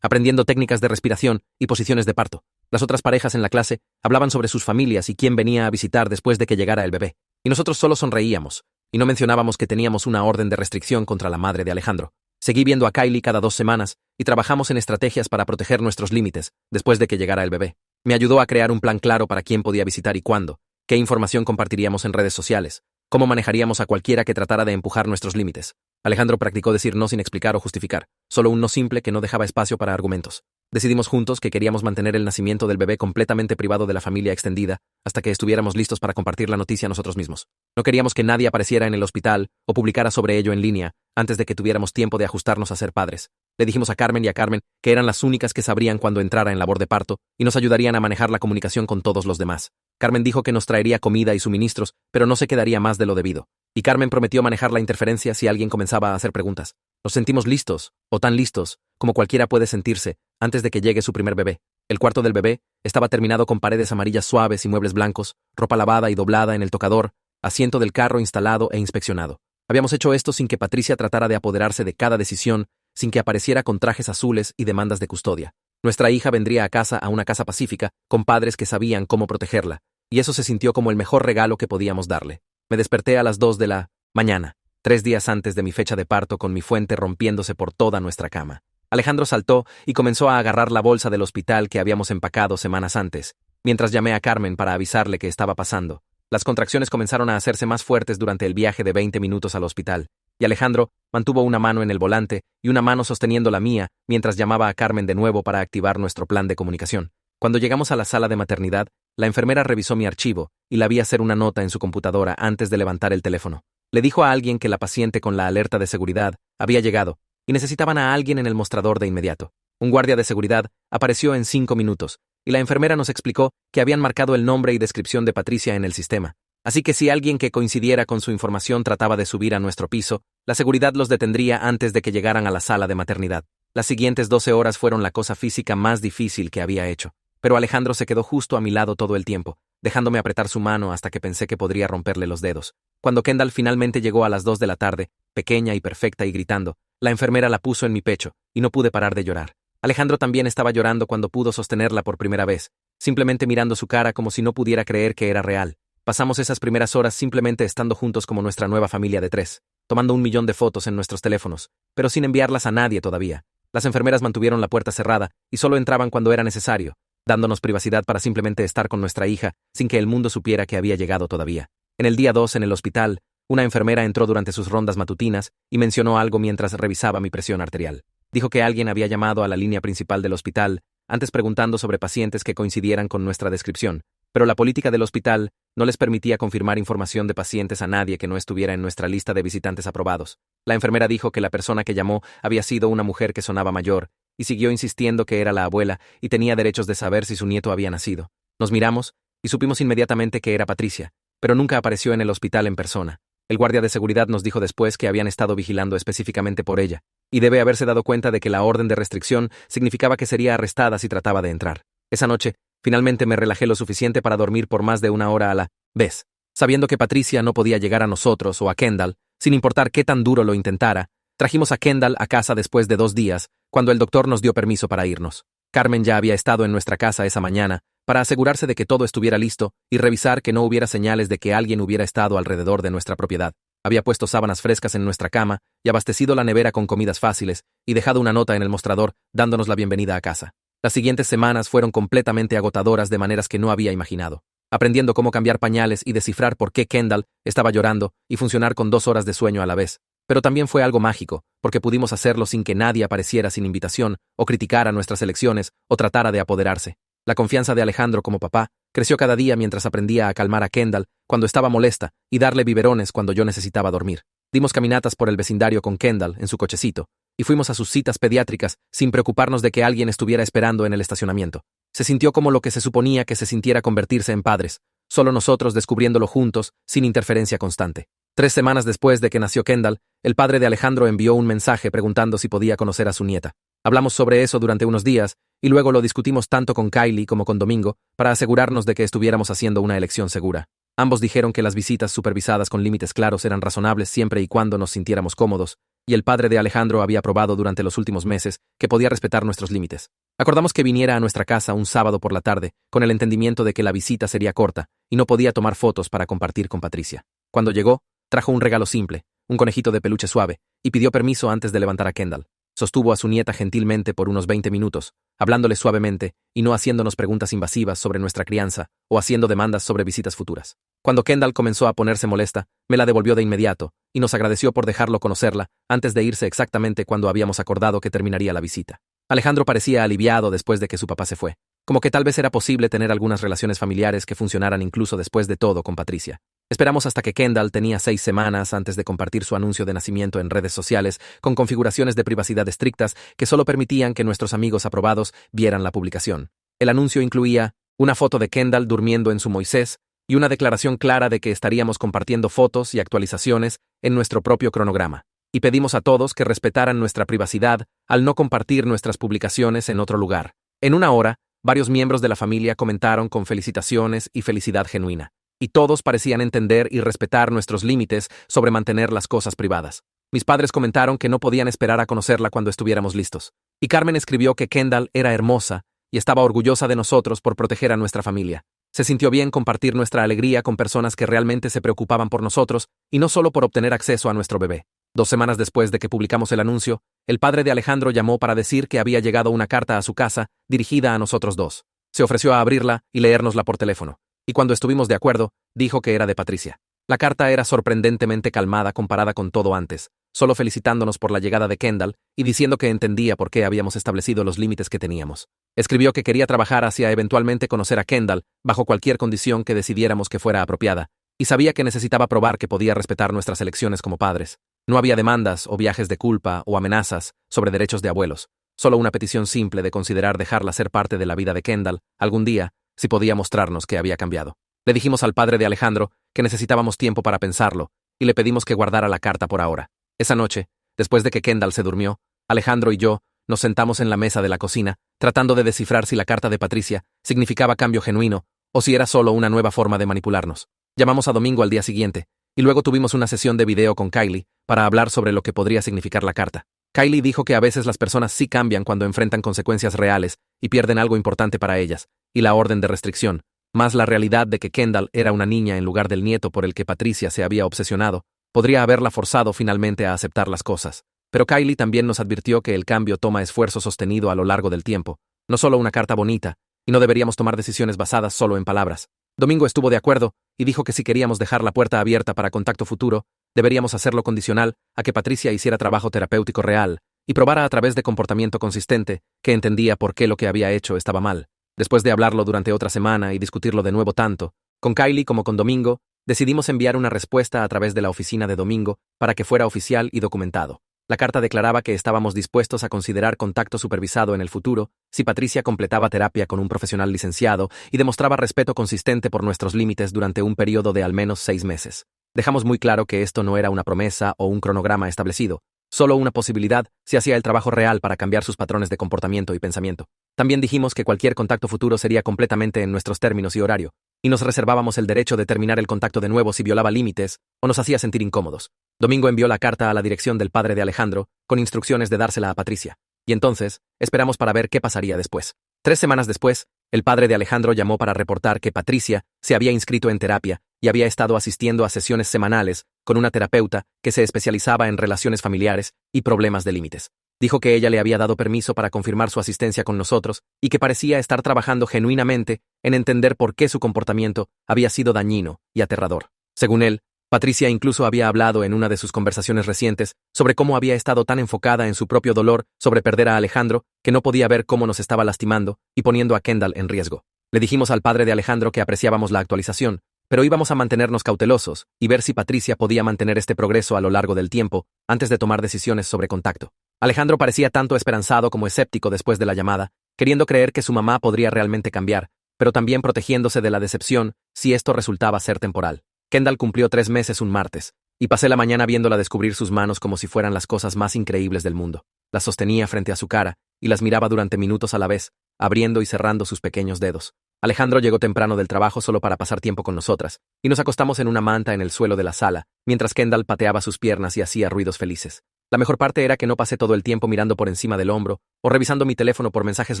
aprendiendo técnicas de respiración y posiciones de parto. Las otras parejas en la clase hablaban sobre sus familias y quién venía a visitar después de que llegara el bebé. Y nosotros solo sonreíamos, y no mencionábamos que teníamos una orden de restricción contra la madre de Alejandro. Seguí viendo a Kylie cada 2 semanas y trabajamos en estrategias para proteger nuestros límites después de que llegara el bebé. Me ayudó a crear un plan claro para quién podía visitar y cuándo, qué información compartiríamos en redes sociales, cómo manejaríamos a cualquiera que tratara de empujar nuestros límites. Alejandro practicó decir no sin explicar o justificar, solo un no simple que no dejaba espacio para argumentos. Decidimos juntos que queríamos mantener el nacimiento del bebé completamente privado de la familia extendida hasta que estuviéramos listos para compartir la noticia nosotros mismos. No queríamos que nadie apareciera en el hospital o publicara sobre ello en línea antes de que tuviéramos tiempo de ajustarnos a ser padres. Le dijimos a Carmen y a Carmen que eran las únicas que sabrían cuando entrara en labor de parto y nos ayudarían a manejar la comunicación con todos los demás. Carmen dijo que nos traería comida y suministros, pero no se quedaría más de lo debido. Y Carmen prometió manejar la interferencia si alguien comenzaba a hacer preguntas. Nos sentimos listos, o tan listos, como cualquiera puede sentirse, antes de que llegue su primer bebé. El cuarto del bebé estaba terminado con paredes amarillas suaves y muebles blancos, ropa lavada y doblada en el tocador, asiento del carro instalado e inspeccionado. Habíamos hecho esto sin que Patricia tratara de apoderarse de cada decisión, sin que apareciera con trajes azules y demandas de custodia. Nuestra hija vendría a una casa pacífica, con padres que sabían cómo protegerla, y eso se sintió como el mejor regalo que podíamos darle. Me desperté a las 2 de la mañana, 3 días antes de mi fecha de parto, con mi fuente rompiéndose por toda nuestra cama. Alejandro saltó y comenzó a agarrar la bolsa del hospital que habíamos empacado semanas antes, mientras llamé a Carmen para avisarle qué estaba pasando. Las contracciones comenzaron a hacerse más fuertes durante el viaje de 20 minutos al hospital, y Alejandro mantuvo una mano en el volante y una mano sosteniendo la mía mientras llamaba a Carmen de nuevo para activar nuestro plan de comunicación. Cuando llegamos a la sala de maternidad, la enfermera revisó mi archivo y la vi hacer una nota en su computadora antes de levantar el teléfono. Le dijo a alguien que la paciente con la alerta de seguridad había llegado y necesitaban a alguien en el mostrador de inmediato. Un guardia de seguridad apareció en 5 minutos, y la enfermera nos explicó que habían marcado el nombre y descripción de Patricia en el sistema. Así que si alguien que coincidiera con su información trataba de subir a nuestro piso, la seguridad los detendría antes de que llegaran a la sala de maternidad. Las siguientes 12 horas fueron la cosa física más difícil que había hecho, pero Alejandro se quedó justo a mi lado todo el tiempo, dejándome apretar su mano hasta que pensé que podría romperle los dedos. Cuando Kendall finalmente llegó a las 2 de la tarde, pequeña y perfecta y gritando, la enfermera la puso en mi pecho, y no pude parar de llorar. Alejandro también estaba llorando cuando pudo sostenerla por primera vez, simplemente mirando su cara como si no pudiera creer que era real. Pasamos esas primeras horas simplemente estando juntos como nuestra nueva familia de 3, tomando 1.000.000 de fotos en nuestros teléfonos, pero sin enviarlas a nadie todavía. Las enfermeras mantuvieron la puerta cerrada y solo entraban cuando era necesario, dándonos privacidad para simplemente estar con nuestra hija sin que el mundo supiera que había llegado todavía. En el día 2 en el hospital, una enfermera entró durante sus rondas matutinas y mencionó algo mientras revisaba mi presión arterial. Dijo que alguien había llamado a la línea principal del hospital, antes preguntando sobre pacientes que coincidieran con nuestra descripción, pero la política del hospital no les permitía confirmar información de pacientes a nadie que no estuviera en nuestra lista de visitantes aprobados. La enfermera dijo que la persona que llamó había sido una mujer que sonaba mayor, y siguió insistiendo que era la abuela y tenía derechos de saber si su nieto había nacido. Nos miramos y supimos inmediatamente que era Patricia, pero nunca apareció en el hospital en persona. El guardia de seguridad nos dijo después que habían estado vigilando específicamente por ella, y debe haberse dado cuenta de que la orden de restricción significaba que sería arrestada si trataba de entrar. Esa noche, finalmente me relajé lo suficiente para dormir por más de 1 hora a la vez. Sabiendo que Patricia no podía llegar a nosotros o a Kendall, sin importar qué tan duro lo intentara, trajimos a Kendall a casa después de 2 días, cuando el doctor nos dio permiso para irnos. Carmen ya había estado en nuestra casa esa mañana para asegurarse de que todo estuviera listo y revisar que no hubiera señales de que alguien hubiera estado alrededor de nuestra propiedad. Había puesto sábanas frescas en nuestra cama y abastecido la nevera con comidas fáciles y dejado una nota en el mostrador dándonos la bienvenida a casa. Las siguientes semanas fueron completamente agotadoras de maneras que no había imaginado, aprendiendo cómo cambiar pañales y descifrar por qué Kendall estaba llorando y funcionar con 2 horas de sueño a la vez. Pero también fue algo mágico, porque pudimos hacerlo sin que nadie apareciera sin invitación, o criticara nuestras elecciones, o tratara de apoderarse. La confianza de Alejandro como papá creció cada día mientras aprendía a calmar a Kendall cuando estaba molesta y darle biberones cuando yo necesitaba dormir. Dimos caminatas por el vecindario con Kendall en su cochecito, y fuimos a sus citas pediátricas sin preocuparnos de que alguien estuviera esperando en el estacionamiento. Se sintió como lo que se suponía que se sintiera convertirse en padres, solo nosotros descubriéndolo juntos, sin interferencia constante. 3 semanas después de que nació Kendall, el padre de Alejandro envió un mensaje preguntando si podía conocer a su nieta. Hablamos sobre eso durante unos días, y luego lo discutimos tanto con Kylie como con Domingo para asegurarnos de que estuviéramos haciendo una elección segura. Ambos dijeron que las visitas supervisadas con límites claros eran razonables siempre y cuando nos sintiéramos cómodos, y el padre de Alejandro había probado durante los últimos meses que podía respetar nuestros límites. Acordamos que viniera a nuestra casa un sábado por la tarde, con el entendimiento de que la visita sería corta y no podía tomar fotos para compartir con Patricia. Cuando llegó, trajo un regalo simple, un conejito de peluche suave, y pidió permiso antes de levantar a Kendall. Sostuvo a su nieta gentilmente por unos 20 minutos, hablándole suavemente y no haciéndonos preguntas invasivas sobre nuestra crianza o haciendo demandas sobre visitas futuras. Cuando Kendall comenzó a ponerse molesta, me la devolvió de inmediato y nos agradeció por dejarlo conocerla antes de irse exactamente cuando habíamos acordado que terminaría la visita. Alejandro parecía aliviado después de que su papá se fue, como que tal vez era posible tener algunas relaciones familiares que funcionaran incluso después de todo con Patricia. Esperamos hasta que Kendall tenía 6 semanas antes de compartir su anuncio de nacimiento en redes sociales con configuraciones de privacidad estrictas que solo permitían que nuestros amigos aprobados vieran la publicación. El anuncio incluía una foto de Kendall durmiendo en su Moisés y una declaración clara de que estaríamos compartiendo fotos y actualizaciones en nuestro propio cronograma. Y pedimos a todos que respetaran nuestra privacidad al no compartir nuestras publicaciones en otro lugar. En una hora, varios miembros de la familia comentaron con felicitaciones y felicidad genuina. Y todos parecían entender y respetar nuestros límites sobre mantener las cosas privadas. Mis padres comentaron que no podían esperar a conocerla cuando estuviéramos listos. Y Carmen escribió que Kendall era hermosa y estaba orgullosa de nosotros por proteger a nuestra familia. Se sintió bien compartir nuestra alegría con personas que realmente se preocupaban por nosotros y no solo por obtener acceso a nuestro bebé. 2 semanas después de que publicamos el anuncio, el padre de Alejandro llamó para decir que había llegado una carta a su casa dirigida a nosotros dos. Se ofreció a abrirla y leérnosla por teléfono. Y cuando estuvimos de acuerdo, dijo que era de Patricia. La carta era sorprendentemente calmada comparada con todo antes, solo felicitándonos por la llegada de Kendall y diciendo que entendía por qué habíamos establecido los límites que teníamos. Escribió que quería trabajar hacia eventualmente conocer a Kendall bajo cualquier condición que decidiéramos que fuera apropiada, y sabía que necesitaba probar que podía respetar nuestras elecciones como padres. No había demandas o viajes de culpa o amenazas sobre derechos de abuelos, solo una petición simple de considerar dejarla ser parte de la vida de Kendall algún día, si podía mostrarnos que había cambiado. Le dijimos al padre de Alejandro que necesitábamos tiempo para pensarlo, y le pedimos que guardara la carta por ahora. Esa noche, después de que Kendall se durmió, Alejandro y yo nos sentamos en la mesa de la cocina, tratando de descifrar si la carta de Patricia significaba cambio genuino o si era solo una nueva forma de manipularnos. Llamamos a Domingo al día siguiente, y luego tuvimos una sesión de video con Kylie para hablar sobre lo que podría significar la carta. Kylie dijo que a veces las personas sí cambian cuando enfrentan consecuencias reales y pierden algo importante para ellas, y la orden de restricción, más la realidad de que Kendall era una niña en lugar del nieto por el que Patricia se había obsesionado, podría haberla forzado finalmente a aceptar las cosas. Pero Kylie también nos advirtió que el cambio toma esfuerzo sostenido a lo largo del tiempo, no solo una carta bonita, y no deberíamos tomar decisiones basadas solo en palabras. Domingo estuvo de acuerdo y dijo que si queríamos dejar la puerta abierta para contacto futuro, deberíamos hacerlo condicional a que Patricia hiciera trabajo terapéutico real y probara a través de comportamiento consistente que entendía por qué lo que había hecho estaba mal. Después de hablarlo durante otra semana y discutirlo de nuevo tanto, con Kylie como con Domingo, decidimos enviar una respuesta a través de la oficina de Domingo para que fuera oficial y documentado. La carta declaraba que estábamos dispuestos a considerar contacto supervisado en el futuro si Patricia completaba terapia con un profesional licenciado y demostraba respeto consistente por nuestros límites durante un periodo de al menos 6 meses. Dejamos muy claro que esto no era una promesa o un cronograma establecido, solo una posibilidad si hacía el trabajo real para cambiar sus patrones de comportamiento y pensamiento. También dijimos que cualquier contacto futuro sería completamente en nuestros términos y horario, y nos reservábamos el derecho de terminar el contacto de nuevo si violaba límites o nos hacía sentir incómodos. Domingo envió la carta a la dirección del padre de Alejandro, con instrucciones de dársela a Patricia, y entonces esperamos para ver qué pasaría después. 3 semanas después, el padre de Alejandro llamó para reportar que Patricia se había inscrito en terapia y había estado asistiendo a sesiones semanales con una terapeuta que se especializaba en relaciones familiares y problemas de límites. Dijo que ella le había dado permiso para confirmar su asistencia con nosotros y que parecía estar trabajando genuinamente en entender por qué su comportamiento había sido dañino y aterrador. Según él, Patricia incluso había hablado en una de sus conversaciones recientes sobre cómo había estado tan enfocada en su propio dolor sobre perder a Alejandro que no podía ver cómo nos estaba lastimando y poniendo a Kendall en riesgo. Le dijimos al padre de Alejandro que apreciábamos la actualización, pero íbamos a mantenernos cautelosos y ver si Patricia podía mantener este progreso a lo largo del tiempo antes de tomar decisiones sobre contacto. Alejandro parecía tanto esperanzado como escéptico después de la llamada, queriendo creer que su mamá podría realmente cambiar, pero también protegiéndose de la decepción si esto resultaba ser temporal. Kendall cumplió 3 meses un martes, y pasé la mañana viéndola descubrir sus manos como si fueran las cosas más increíbles del mundo. Las sostenía frente a su cara y las miraba durante minutos a la vez, abriendo y cerrando sus pequeños dedos. Alejandro llegó temprano del trabajo solo para pasar tiempo con nosotras, y nos acostamos en una manta en el suelo de la sala, mientras Kendall pateaba sus piernas y hacía ruidos felices. La mejor parte era que no pasé todo el tiempo mirando por encima del hombro o revisando mi teléfono por mensajes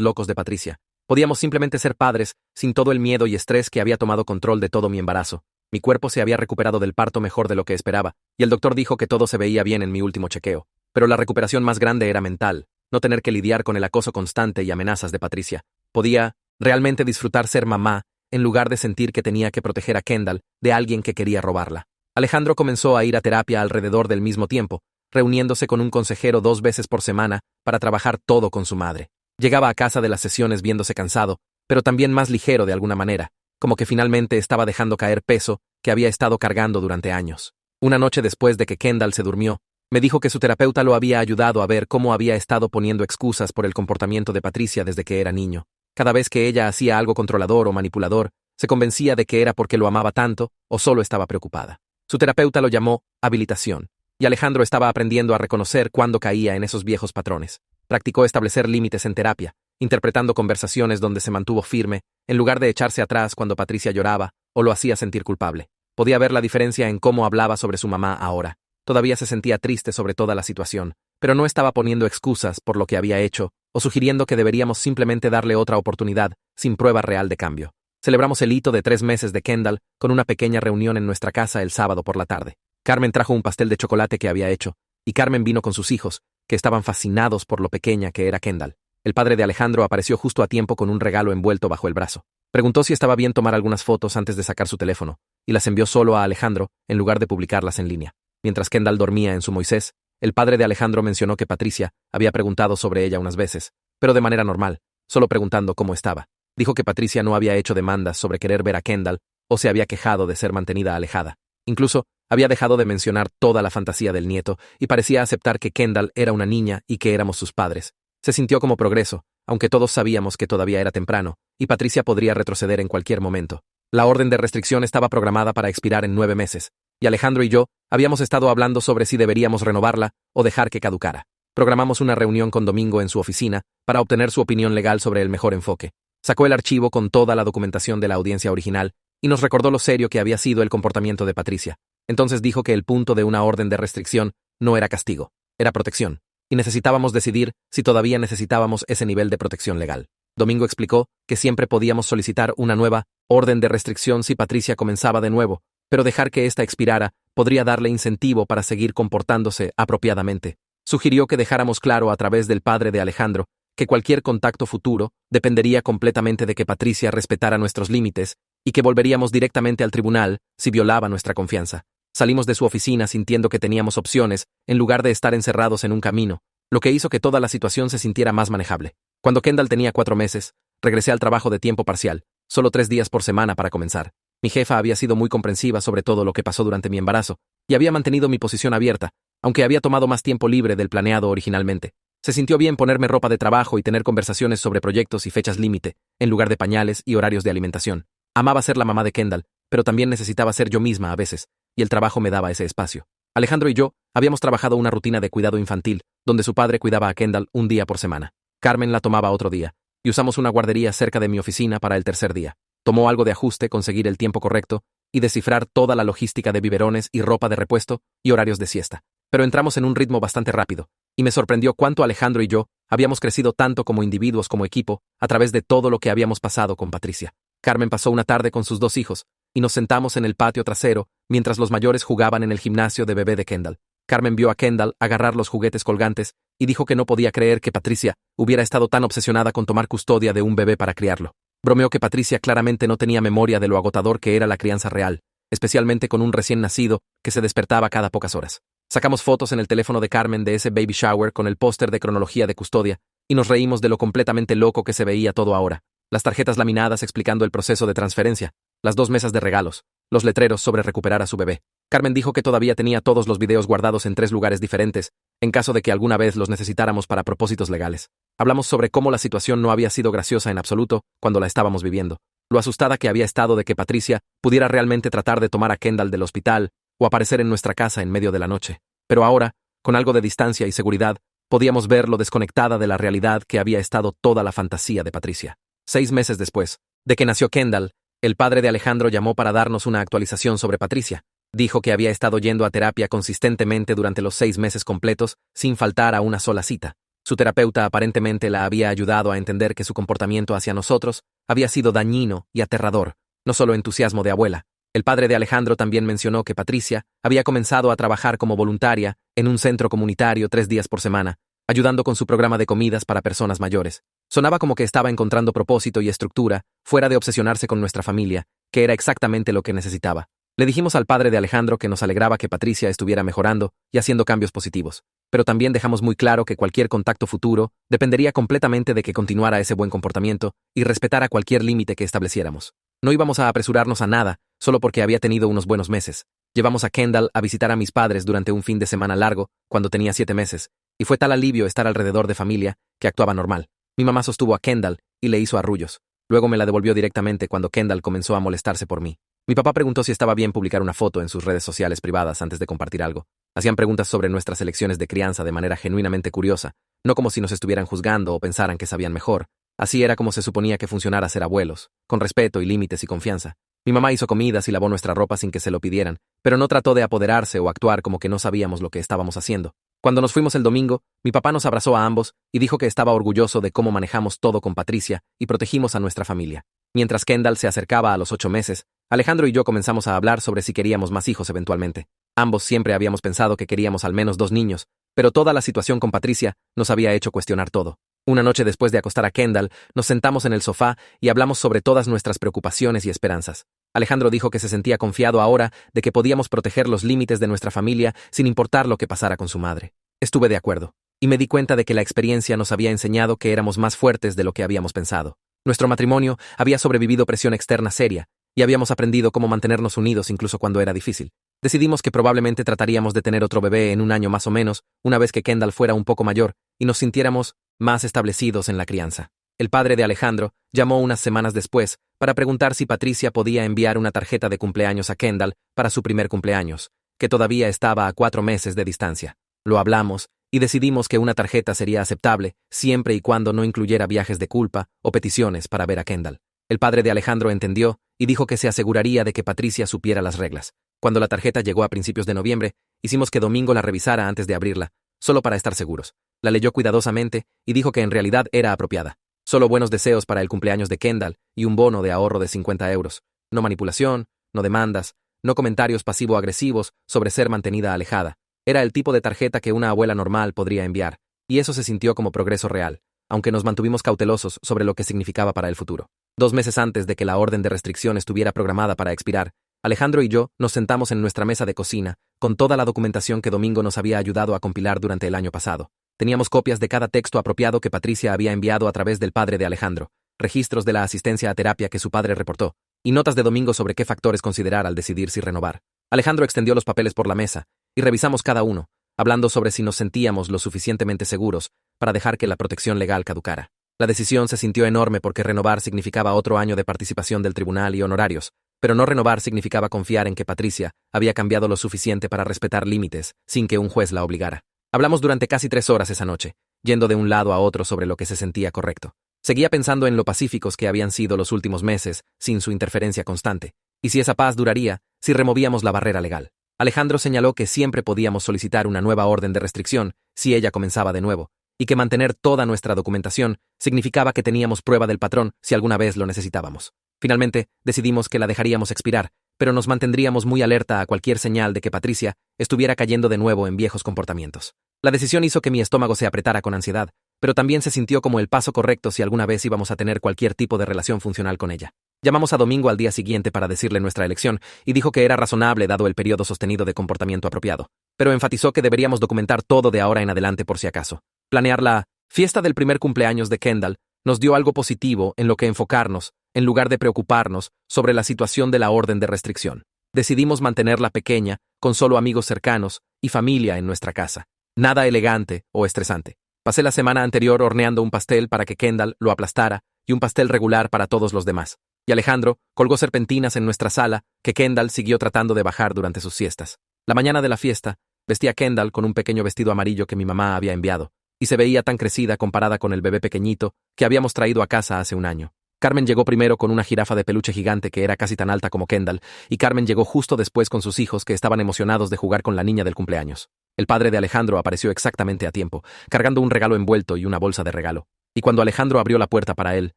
locos de Patricia. Podíamos simplemente ser padres, sin todo el miedo y estrés que había tomado control de todo mi embarazo. Mi cuerpo se había recuperado del parto mejor de lo que esperaba, y el doctor dijo que todo se veía bien en mi último chequeo. Pero la recuperación más grande era mental, no tener que lidiar con el acoso constante y amenazas de Patricia. Podía realmente disfrutar ser mamá, en lugar de sentir que tenía que proteger a Kendall de alguien que quería robarla. Alejandro comenzó a ir a terapia alrededor del mismo tiempo, reuniéndose con un consejero 2 veces por semana para trabajar todo con su madre. Llegaba a casa de las sesiones viéndose cansado, pero también más ligero de alguna manera, como que finalmente estaba dejando caer peso que había estado cargando durante años. Una noche después de que Kendall se durmió, me dijo que su terapeuta lo había ayudado a ver cómo había estado poniendo excusas por el comportamiento de Patricia desde que era niño. Cada vez que ella hacía algo controlador o manipulador, se convencía de que era porque lo amaba tanto o solo estaba preocupada. Su terapeuta lo llamó habilitación, y Alejandro estaba aprendiendo a reconocer cuándo caía en esos viejos patrones. Practicó establecer límites en terapia, interpretando conversaciones donde se mantuvo firme, en lugar de echarse atrás cuando Patricia lloraba o lo hacía sentir culpable. Podía ver la diferencia en cómo hablaba sobre su mamá ahora. Todavía se sentía triste sobre toda la situación, pero no estaba poniendo excusas por lo que había hecho o sugiriendo que deberíamos simplemente darle otra oportunidad, sin prueba real de cambio. Celebramos el hito de 3 meses de Kendall con una pequeña reunión en nuestra casa el sábado por la tarde. Carmen trajo un pastel de chocolate que había hecho, y Carmen vino con sus hijos, que estaban fascinados por lo pequeña que era Kendall. El padre de Alejandro apareció justo a tiempo con un regalo envuelto bajo el brazo. Preguntó si estaba bien tomar algunas fotos antes de sacar su teléfono, y las envió solo a Alejandro en lugar de publicarlas en línea. Mientras Kendall dormía en su Moisés, el padre de Alejandro mencionó que Patricia había preguntado sobre ella unas veces, pero de manera normal, solo preguntando cómo estaba. Dijo que Patricia no había hecho demandas sobre querer ver a Kendall o se había quejado de ser mantenida alejada. Incluso, había dejado de mencionar toda la fantasía del nieto y parecía aceptar que Kendall era una niña y que éramos sus padres. Se sintió como progreso, aunque todos sabíamos que todavía era temprano, y Patricia podría retroceder en cualquier momento. La orden de restricción estaba programada para expirar en 9 meses, y Alejandro y yo habíamos estado hablando sobre si deberíamos renovarla o dejar que caducara. Programamos una reunión con Domingo en su oficina para obtener su opinión legal sobre el mejor enfoque. Sacó el archivo con toda la documentación de la audiencia original y nos recordó lo serio que había sido el comportamiento de Patricia. Entonces dijo que el punto de una orden de restricción no era castigo, era protección, y necesitábamos decidir si todavía necesitábamos ese nivel de protección legal. Domingo explicó que siempre podíamos solicitar una nueva orden de restricción si Patricia comenzaba de nuevo, pero dejar que ésta expirara podría darle incentivo para seguir comportándose apropiadamente. Sugirió que dejáramos claro a través del padre de Alejandro que cualquier contacto futuro dependería completamente de que Patricia respetara nuestros límites y que volveríamos directamente al tribunal si violaba nuestra confianza. Salimos de su oficina sintiendo que teníamos opciones en lugar de estar encerrados en un camino, lo que hizo que toda la situación se sintiera más manejable. Cuando Kendall tenía 4 meses, regresé al trabajo de tiempo parcial, solo 3 días por semana para comenzar. Mi jefa había sido muy comprensiva sobre todo lo que pasó durante mi embarazo y había mantenido mi posición abierta, aunque había tomado más tiempo libre del planeado originalmente. Se sintió bien ponerme ropa de trabajo y tener conversaciones sobre proyectos y fechas límite, en lugar de pañales y horarios de alimentación. Amaba ser la mamá de Kendall, pero también necesitaba ser yo misma a veces, y el trabajo me daba ese espacio. Alejandro y yo habíamos trabajado una rutina de cuidado infantil, donde su padre cuidaba a Kendall un día por semana. Carmen la tomaba otro día, y usamos una guardería cerca de mi oficina para el tercer día. Tomó algo de ajuste conseguir el tiempo correcto y descifrar toda la logística de biberones y ropa de repuesto y horarios de siesta. Pero entramos en un ritmo bastante rápido, y me sorprendió cuánto Alejandro y yo habíamos crecido tanto como individuos como equipo a través de todo lo que habíamos pasado con Patricia. Carmen pasó una tarde con sus 2 hijos, y nos sentamos en el patio trasero mientras los mayores jugaban en el gimnasio de bebé de Kendall. Carmen vio a Kendall agarrar los juguetes colgantes y dijo que no podía creer que Patricia hubiera estado tan obsesionada con tomar custodia de un bebé para criarlo. Bromeó que Patricia claramente no tenía memoria de lo agotador que era la crianza real, especialmente con un recién nacido que se despertaba cada pocas horas. Sacamos fotos en el teléfono de Carmen de ese baby shower con el póster de cronología de custodia y nos reímos de lo completamente loco que se veía todo ahora. Las tarjetas laminadas explicando el proceso de transferencia, las 2 mesas de regalos, los letreros sobre recuperar a su bebé. Carmen dijo que todavía tenía todos los videos guardados en 3 lugares diferentes, en caso de que alguna vez los necesitáramos para propósitos legales. Hablamos sobre cómo la situación no había sido graciosa en absoluto cuando la estábamos viviendo, lo asustada que había estado de que Patricia pudiera realmente tratar de tomar a Kendall del hospital o aparecer en nuestra casa en medio de la noche. Pero ahora, con algo de distancia y seguridad, podíamos ver lo desconectada de la realidad que había estado toda la fantasía de Patricia. 6 meses después de que nació Kendall, el padre de Alejandro llamó para darnos una actualización sobre Patricia. Dijo que había estado yendo a terapia consistentemente durante los 6 meses completos, sin faltar a una sola cita. Su terapeuta aparentemente la había ayudado a entender que su comportamiento hacia nosotros había sido dañino y aterrador, no solo entusiasmo de abuela. El padre de Alejandro también mencionó que Patricia había comenzado a trabajar como voluntaria en un centro comunitario 3 días por semana, ayudando con su programa de comidas para personas mayores. Sonaba como que estaba encontrando propósito y estructura, fuera de obsesionarse con nuestra familia, que era exactamente lo que necesitaba. Le dijimos al padre de Alejandro que nos alegraba que Patricia estuviera mejorando y haciendo cambios positivos, pero también dejamos muy claro que cualquier contacto futuro dependería completamente de que continuara ese buen comportamiento y respetara cualquier límite que estableciéramos. No íbamos a apresurarnos a nada, solo porque había tenido unos buenos meses. Llevamos a Kendall a visitar a mis padres durante un fin de semana largo, cuando tenía 7 meses, y fue tal alivio estar alrededor de familia que actuaba normal. Mi mamá sostuvo a Kendall y le hizo arrullos. Luego me la devolvió directamente cuando Kendall comenzó a molestarse por mí. Mi papá preguntó si estaba bien publicar una foto en sus redes sociales privadas antes de compartir algo. Hacían preguntas sobre nuestras elecciones de crianza de manera genuinamente curiosa, no como si nos estuvieran juzgando o pensaran que sabían mejor. Así era como se suponía que funcionara ser abuelos, con respeto y límites y confianza. Mi mamá hizo comidas y lavó nuestra ropa sin que se lo pidieran, pero no trató de apoderarse o actuar como que no sabíamos lo que estábamos haciendo. Cuando nos fuimos el domingo, mi papá nos abrazó a ambos y dijo que estaba orgulloso de cómo manejamos todo con Patricia y protegimos a nuestra familia. Mientras Kendall se acercaba a los 8 meses, Alejandro y yo comenzamos a hablar sobre si queríamos más hijos eventualmente. Ambos siempre habíamos pensado que queríamos al menos 2 niños, pero toda la situación con Patricia nos había hecho cuestionar todo. Una noche después de acostar a Kendall, nos sentamos en el sofá y hablamos sobre todas nuestras preocupaciones y esperanzas. Alejandro dijo que se sentía confiado ahora de que podíamos proteger los límites de nuestra familia sin importar lo que pasara con su madre. Estuve de acuerdo, y me di cuenta de que la experiencia nos había enseñado que éramos más fuertes de lo que habíamos pensado. Nuestro matrimonio había sobrevivido presión externa seria, y habíamos aprendido cómo mantenernos unidos incluso cuando era difícil. Decidimos que probablemente trataríamos de tener otro bebé en un año más o menos, una vez que Kendall fuera un poco mayor y nos sintiéramos más establecidos en la crianza. El padre de Alejandro llamó unas semanas después para preguntar si Patricia podía enviar una tarjeta de cumpleaños a Kendall para su primer cumpleaños, que todavía estaba a 4 meses de distancia. Lo hablamos y decidimos que una tarjeta sería aceptable siempre y cuando no incluyera viajes de culpa o peticiones para ver a Kendall. El padre de Alejandro entendió y dijo que se aseguraría de que Patricia supiera las reglas. Cuando la tarjeta llegó a principios de noviembre, hicimos que Domingo la revisara antes de abrirla, solo para estar seguros. La leyó cuidadosamente y dijo que en realidad era apropiada. Solo buenos deseos para el cumpleaños de Kendall y un bono de ahorro de 50 euros. No manipulación, no demandas, no comentarios pasivo-agresivos sobre ser mantenida alejada. Era el tipo de tarjeta que una abuela normal podría enviar, y eso se sintió como progreso real, aunque nos mantuvimos cautelosos sobre lo que significaba para el futuro. 2 meses antes de que la orden de restricción estuviera programada para expirar, Alejandro y yo nos sentamos en nuestra mesa de cocina, con toda la documentación que Domingo nos había ayudado a compilar durante el año pasado. Teníamos copias de cada texto apropiado que Patricia había enviado a través del padre de Alejandro, registros de la asistencia a terapia que su padre reportó, y notas de Domingo sobre qué factores considerar al decidir si renovar. Alejandro extendió los papeles por la mesa, y revisamos cada uno, hablando sobre si nos sentíamos lo suficientemente seguros para dejar que la protección legal caducara. La decisión se sintió enorme porque renovar significaba otro año de participación del tribunal y honorarios, pero no renovar significaba confiar en que Patricia había cambiado lo suficiente para respetar límites sin que un juez la obligara. Hablamos durante casi 3 horas esa noche, yendo de un lado a otro sobre lo que se sentía correcto. Seguía pensando en lo pacíficos que habían sido los últimos meses, sin su interferencia constante, y si esa paz duraría si removíamos la barrera legal. Alejandro señaló que siempre podíamos solicitar una nueva orden de restricción si ella comenzaba de nuevo, y que mantener toda nuestra documentación significaba que teníamos prueba del patrón si alguna vez lo necesitábamos. Finalmente, decidimos que la dejaríamos expirar, pero nos mantendríamos muy alerta a cualquier señal de que Patricia estuviera cayendo de nuevo en viejos comportamientos. La decisión hizo que mi estómago se apretara con ansiedad, pero también se sintió como el paso correcto si alguna vez íbamos a tener cualquier tipo de relación funcional con ella. Llamamos a Domingo al día siguiente para decirle nuestra elección y dijo que era razonable dado el periodo sostenido de comportamiento apropiado, pero enfatizó que deberíamos documentar todo de ahora en adelante por si acaso. Planear la fiesta del primer cumpleaños de Kendall nos dio algo positivo en lo que enfocarnos, en lugar de preocuparnos sobre la situación de la orden de restricción. Decidimos mantenerla pequeña, con solo amigos cercanos y familia en nuestra casa. Nada elegante o estresante. Pasé la semana anterior horneando un pastel para que Kendall lo aplastara y un pastel regular para todos los demás. Y Alejandro colgó serpentinas en nuestra sala que Kendall siguió tratando de bajar durante sus siestas. La mañana de la fiesta, vestí a Kendall con un pequeño vestido amarillo que mi mamá había enviado, y se veía tan crecida comparada con el bebé pequeñito que habíamos traído a casa hace un año. Carmen llegó primero con una jirafa de peluche gigante que era casi tan alta como Kendall, y Carmen llegó justo después con sus hijos que estaban emocionados de jugar con la niña del cumpleaños. El padre de Alejandro apareció exactamente a tiempo, cargando un regalo envuelto y una bolsa de regalo. Y cuando Alejandro abrió la puerta para él,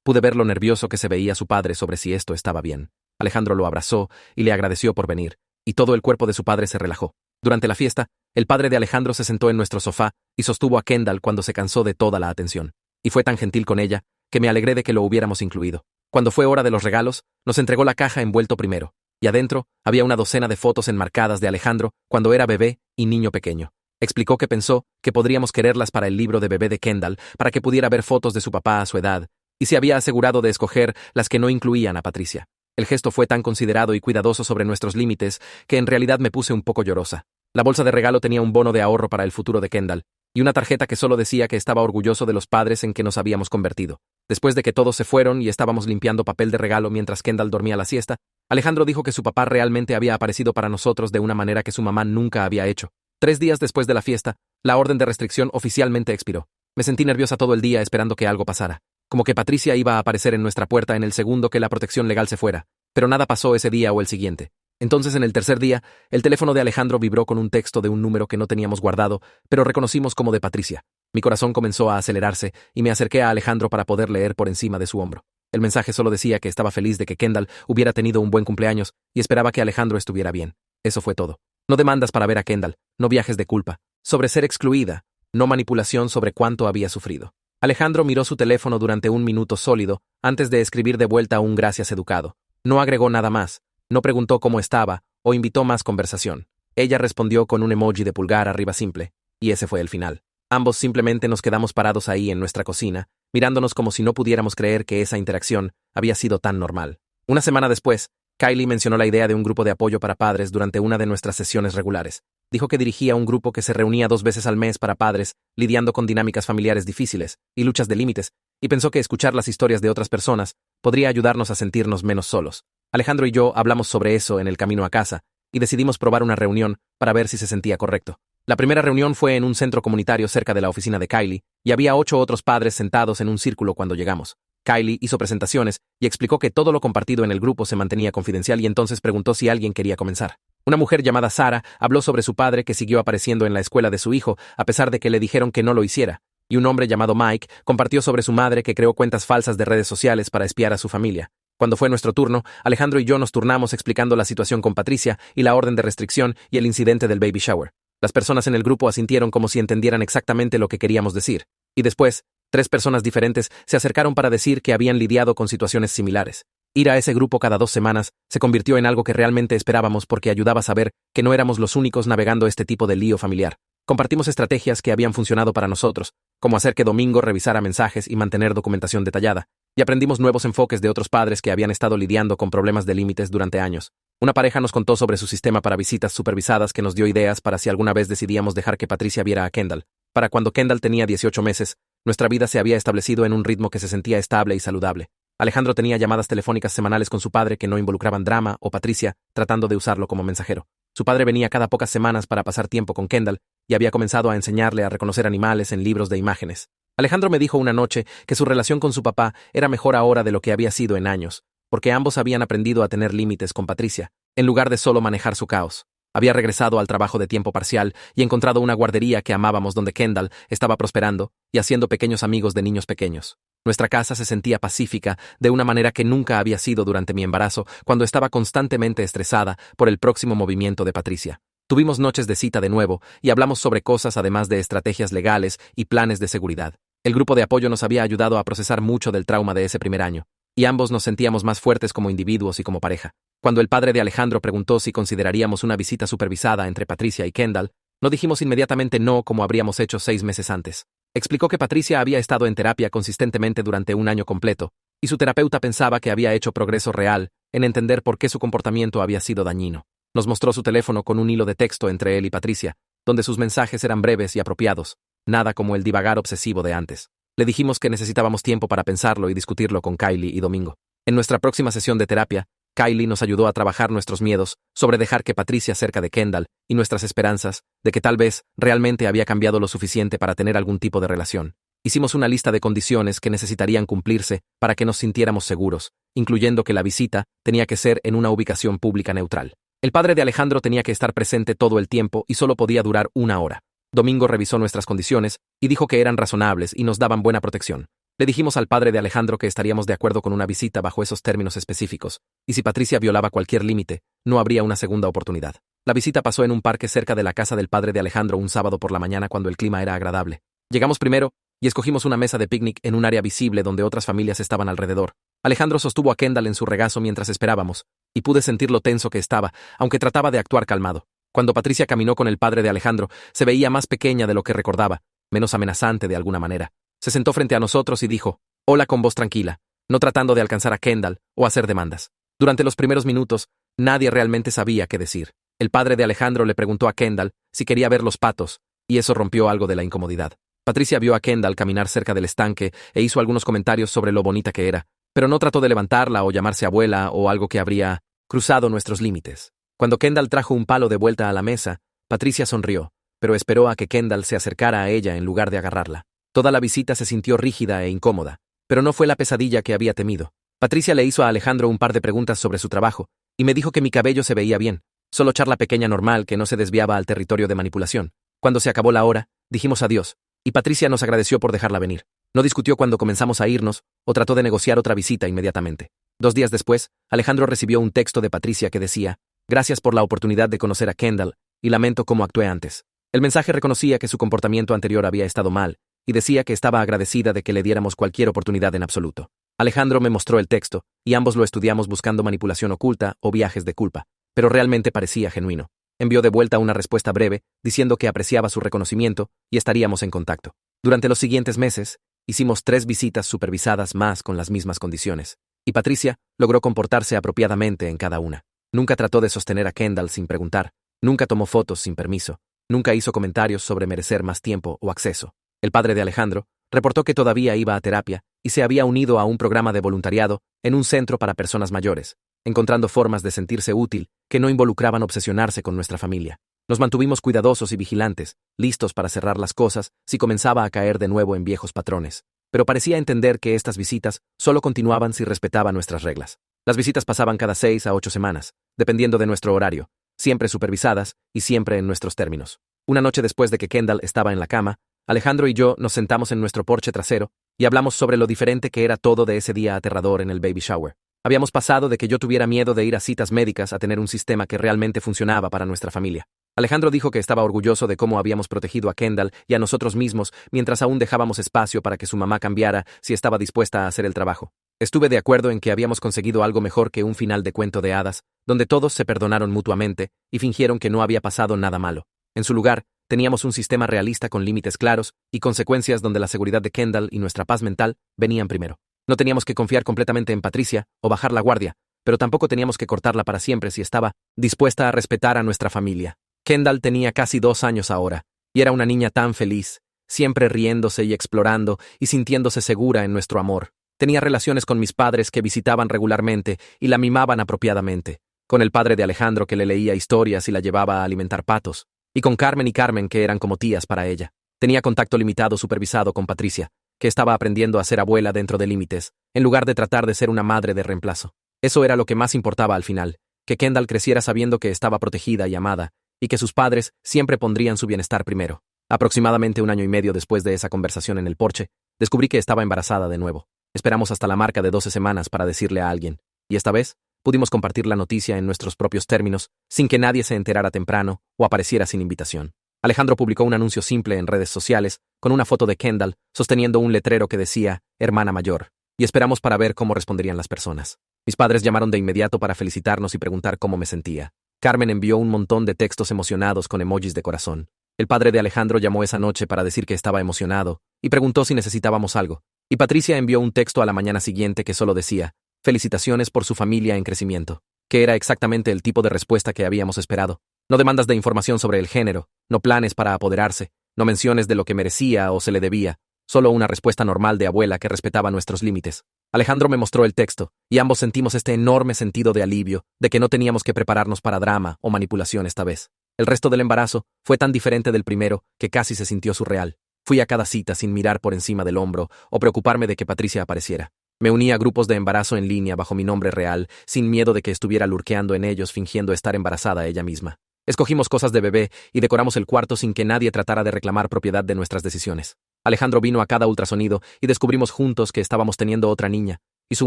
pude ver lo nervioso que se veía su padre sobre si esto estaba bien. Alejandro lo abrazó y le agradeció por venir, y todo el cuerpo de su padre se relajó. Durante la fiesta, el padre de Alejandro se sentó en nuestro sofá y sostuvo a Kendall cuando se cansó de toda la atención. Y fue tan gentil con ella que me alegré de que lo hubiéramos incluido. Cuando fue hora de los regalos, nos entregó la caja envuelto primero, y adentro había una docena de fotos enmarcadas de Alejandro cuando era bebé y niño pequeño. Explicó que pensó que podríamos quererlas para el libro de bebé de Kendall para que pudiera ver fotos de su papá a su edad, y se había asegurado de escoger las que no incluían a Patricia. El gesto fue tan considerado y cuidadoso sobre nuestros límites que en realidad me puse un poco llorosa. La bolsa de regalo tenía un bono de ahorro para el futuro de Kendall, y una tarjeta que solo decía que estaba orgulloso de los padres en que nos habíamos convertido. Después de que todos se fueron y estábamos limpiando papel de regalo mientras Kendall dormía la siesta, Alejandro dijo que su papá realmente había aparecido para nosotros de una manera que su mamá nunca había hecho. 3 días después de la fiesta, la orden de restricción oficialmente expiró. Me sentí nerviosa todo el día esperando que algo pasara, como que Patricia iba a aparecer en nuestra puerta en el segundo que la protección legal se fuera, pero nada pasó ese día o el siguiente. Entonces, en el tercer día, el teléfono de Alejandro vibró con un texto de un número que no teníamos guardado, pero reconocimos como de Patricia. Mi corazón comenzó a acelerarse y me acerqué a Alejandro para poder leer por encima de su hombro. El mensaje solo decía que estaba feliz de que Kendall hubiera tenido un buen cumpleaños y esperaba que Alejandro estuviera bien. Eso fue todo. No demandas para ver a Kendall, no viajes de culpa, sobre ser excluida, no manipulación sobre cuánto había sufrido. Alejandro miró su teléfono durante un minuto sólido antes de escribir de vuelta un gracias educado. No agregó nada más. No preguntó cómo estaba o invitó más conversación. Ella respondió con un emoji de pulgar arriba simple, y ese fue el final. Ambos simplemente nos quedamos parados ahí en nuestra cocina, mirándonos como si no pudiéramos creer que esa interacción había sido tan normal. Una semana después, Kylie mencionó la idea de un grupo de apoyo para padres durante una de nuestras sesiones regulares. Dijo que dirigía un grupo que se reunía 2 veces al mes para padres, lidiando con dinámicas familiares difíciles y luchas de límites, y pensó que escuchar las historias de otras personas podría ayudarnos a sentirnos menos solos. Alejandro y yo hablamos sobre eso en el camino a casa, y decidimos probar una reunión para ver si se sentía correcto. La primera reunión fue en un centro comunitario cerca de la oficina de Kylie, y había 8 otros padres sentados en un círculo cuando llegamos. Kylie hizo presentaciones y explicó que todo lo compartido en el grupo se mantenía confidencial y entonces preguntó si alguien quería comenzar. Una mujer llamada Sara habló sobre su padre que siguió apareciendo en la escuela de su hijo a pesar de que le dijeron que no lo hiciera, y un hombre llamado Mike compartió sobre su madre que creó cuentas falsas de redes sociales para espiar a su familia. Cuando fue nuestro turno, Alejandro y yo nos turnamos explicando la situación con Patricia y la orden de restricción y el incidente del baby shower. Las personas en el grupo asintieron como si entendieran exactamente lo que queríamos decir, y después, 3 personas diferentes se acercaron para decir que habían lidiado con situaciones similares. Ir a ese grupo cada 2 semanas se convirtió en algo que realmente esperábamos porque ayudaba a saber que no éramos los únicos navegando este tipo de lío familiar. Compartimos estrategias que habían funcionado para nosotros, como hacer que Domingo revisara mensajes y mantener documentación detallada, y aprendimos nuevos enfoques de otros padres que habían estado lidiando con problemas de límites durante años. Una pareja nos contó sobre su sistema para visitas supervisadas que nos dio ideas para si alguna vez decidíamos dejar que Patricia viera a Kendall. Para cuando Kendall tenía 18 meses, nuestra vida se había establecido en un ritmo que se sentía estable y saludable. Alejandro tenía llamadas telefónicas semanales con su padre que no involucraban drama o Patricia tratando de usarlo como mensajero. Su padre venía cada pocas semanas para pasar tiempo con Kendall y había comenzado a enseñarle a reconocer animales en libros de imágenes. Alejandro me dijo una noche que su relación con su papá era mejor ahora de lo que había sido en años, porque ambos habían aprendido a tener límites con Patricia, en lugar de solo manejar su caos. Había regresado al trabajo de tiempo parcial y encontrado una guardería que amábamos donde Kendall estaba prosperando y haciendo pequeños amigos de niños pequeños. Nuestra casa se sentía pacífica de una manera que nunca había sido durante mi embarazo, cuando estaba constantemente estresada por el próximo movimiento de Patricia. Tuvimos noches de cita de nuevo y hablamos sobre cosas además de estrategias legales y planes de seguridad. El grupo de apoyo nos había ayudado a procesar mucho del trauma de ese primer año, y ambos nos sentíamos más fuertes como individuos y como pareja. Cuando el padre de Alejandro preguntó si consideraríamos una visita supervisada entre Patricia y Kendall, no dijimos inmediatamente no como habríamos hecho 6 meses antes. Explicó que Patricia había estado en terapia consistentemente durante un año completo, y su terapeuta pensaba que había hecho progreso real en entender por qué su comportamiento había sido dañino. Nos mostró su teléfono con un hilo de texto entre él y Patricia, donde sus mensajes eran breves y apropiados, nada como el divagar obsesivo de antes. Le dijimos que necesitábamos tiempo para pensarlo y discutirlo con Kylie y Domingo. En nuestra próxima sesión de terapia, Kylie nos ayudó a trabajar nuestros miedos sobre dejar que Patricia cerca de Kendall y nuestras esperanzas de que tal vez realmente había cambiado lo suficiente para tener algún tipo de relación. Hicimos una lista de condiciones que necesitarían cumplirse para que nos sintiéramos seguros, incluyendo que la visita tenía que ser en una ubicación pública neutral. El padre de Alejandro tenía que estar presente todo el tiempo y solo podía durar 1 hora. Domingo revisó nuestras condiciones y dijo que eran razonables y nos daban buena protección. Le dijimos al padre de Alejandro que estaríamos de acuerdo con una visita bajo esos términos específicos, y si Patricia violaba cualquier límite, no habría una segunda oportunidad. La visita pasó en un parque cerca de la casa del padre de Alejandro un sábado por la mañana cuando el clima era agradable. Llegamos primero y escogimos una mesa de picnic en un área visible donde otras familias estaban alrededor. Alejandro sostuvo a Kendall en su regazo mientras esperábamos, y pude sentir lo tenso que estaba, aunque trataba de actuar calmado. Cuando Patricia caminó con el padre de Alejandro, se veía más pequeña de lo que recordaba, menos amenazante de alguna manera. Se sentó frente a nosotros y dijo, «Hola» con voz tranquila, no tratando de alcanzar a Kendall o hacer demandas. Durante los primeros minutos, nadie realmente sabía qué decir. El padre de Alejandro le preguntó a Kendall si quería ver los patos, y eso rompió algo de la incomodidad. Patricia vio a Kendall caminar cerca del estanque e hizo algunos comentarios sobre lo bonita que era, pero no trató de levantarla o llamarse abuela o algo que habría cruzado nuestros límites. Cuando Kendall trajo un palo de vuelta a la mesa, Patricia sonrió, pero esperó a que Kendall se acercara a ella en lugar de agarrarla. Toda la visita se sintió rígida e incómoda, pero no fue la pesadilla que había temido. Patricia le hizo a Alejandro un par de preguntas sobre su trabajo, y me dijo que mi cabello se veía bien, solo charla pequeña normal que no se desviaba al territorio de manipulación. Cuando se acabó la hora, dijimos adiós, y Patricia nos agradeció por dejarla venir. No discutió cuando comenzamos a irnos, o trató de negociar otra visita inmediatamente. 2 días después, Alejandro recibió un texto de Patricia que decía, «Gracias por la oportunidad de conocer a Kendall, y lamento cómo actué antes». El mensaje reconocía que su comportamiento anterior había estado mal, y decía que estaba agradecida de que le diéramos cualquier oportunidad en absoluto. Alejandro me mostró el texto, y ambos lo estudiamos buscando manipulación oculta o viajes de culpa, pero realmente parecía genuino. Envió de vuelta una respuesta breve, diciendo que apreciaba su reconocimiento y estaríamos en contacto. Durante los siguientes meses, hicimos 3 visitas supervisadas más con las mismas condiciones, y Patricia logró comportarse apropiadamente en cada una. Nunca trató de sostener a Kendall sin preguntar, nunca tomó fotos sin permiso, nunca hizo comentarios sobre merecer más tiempo o acceso. El padre de Alejandro reportó que todavía iba a terapia y se había unido a un programa de voluntariado en un centro para personas mayores, encontrando formas de sentirse útil que no involucraban obsesionarse con nuestra familia. Nos mantuvimos cuidadosos y vigilantes, listos para cerrar las cosas si comenzaba a caer de nuevo en viejos patrones. Pero parecía entender que estas visitas solo continuaban si respetaba nuestras reglas. Las visitas pasaban cada 6 a 8 semanas, dependiendo de nuestro horario, siempre supervisadas y siempre en nuestros términos. Una noche después de que Kendall estaba en la cama, Alejandro y yo nos sentamos en nuestro porche trasero y hablamos sobre lo diferente que era todo de ese día aterrador en el baby shower. Habíamos pasado de que yo tuviera miedo de ir a citas médicas a tener un sistema que realmente funcionaba para nuestra familia. Alejandro dijo que estaba orgulloso de cómo habíamos protegido a Kendall y a nosotros mismos mientras aún dejábamos espacio para que su mamá cambiara si estaba dispuesta a hacer el trabajo. Estuve de acuerdo en que habíamos conseguido algo mejor que un final de cuento de hadas, donde todos se perdonaron mutuamente y fingieron que no había pasado nada malo. En su lugar, teníamos un sistema realista con límites claros y consecuencias donde la seguridad de Kendall y nuestra paz mental venían primero. No teníamos que confiar completamente en Patricia o bajar la guardia, pero tampoco teníamos que cortarla para siempre si estaba dispuesta a respetar a nuestra familia. Kendall tenía casi 2 años ahora, y era una niña tan feliz, siempre riéndose y explorando y sintiéndose segura en nuestro amor. Tenía relaciones con mis padres que visitaban regularmente y la mimaban apropiadamente, con el padre de Alejandro que le leía historias y la llevaba a alimentar patos, y con Carmen y Carmen que eran como tías para ella. Tenía contacto limitado supervisado con Patricia, que estaba aprendiendo a ser abuela dentro de límites, en lugar de tratar de ser una madre de reemplazo. Eso era lo que más importaba al final, que Kendall creciera sabiendo que estaba protegida y amada, y que sus padres siempre pondrían su bienestar primero. Aproximadamente 1 año y medio después de esa conversación en el porche, descubrí que estaba embarazada de nuevo. Esperamos hasta la marca de 12 semanas para decirle a alguien, y esta vez pudimos compartir la noticia en nuestros propios términos, sin que nadie se enterara temprano o apareciera sin invitación. Alejandro publicó un anuncio simple en redes sociales, con una foto de Kendall, sosteniendo un letrero que decía, hermana mayor, y esperamos para ver cómo responderían las personas. Mis padres llamaron de inmediato para felicitarnos y preguntar cómo me sentía. Carmen envió un montón de textos emocionados con emojis de corazón. El padre de Alejandro llamó esa noche para decir que estaba emocionado, y preguntó si necesitábamos algo. Y Patricia envió un texto a la mañana siguiente que solo decía, felicitaciones por su familia en crecimiento, que era exactamente el tipo de respuesta que habíamos esperado. No demandas de información sobre el género, no planes para apoderarse, no menciones de lo que merecía o se le debía, solo una respuesta normal de abuela que respetaba nuestros límites. Alejandro me mostró el texto, y ambos sentimos este enorme sentido de alivio, de que no teníamos que prepararnos para drama o manipulación esta vez. El resto del embarazo fue tan diferente del primero que casi se sintió surreal. Fui a cada cita sin mirar por encima del hombro o preocuparme de que Patricia apareciera. Me uní a grupos de embarazo en línea bajo mi nombre real, sin miedo de que estuviera lurqueando en ellos fingiendo estar embarazada ella misma. Escogimos cosas de bebé y decoramos el cuarto sin que nadie tratara de reclamar propiedad de nuestras decisiones. Alejandro vino a cada ultrasonido y descubrimos juntos que estábamos teniendo otra niña, y su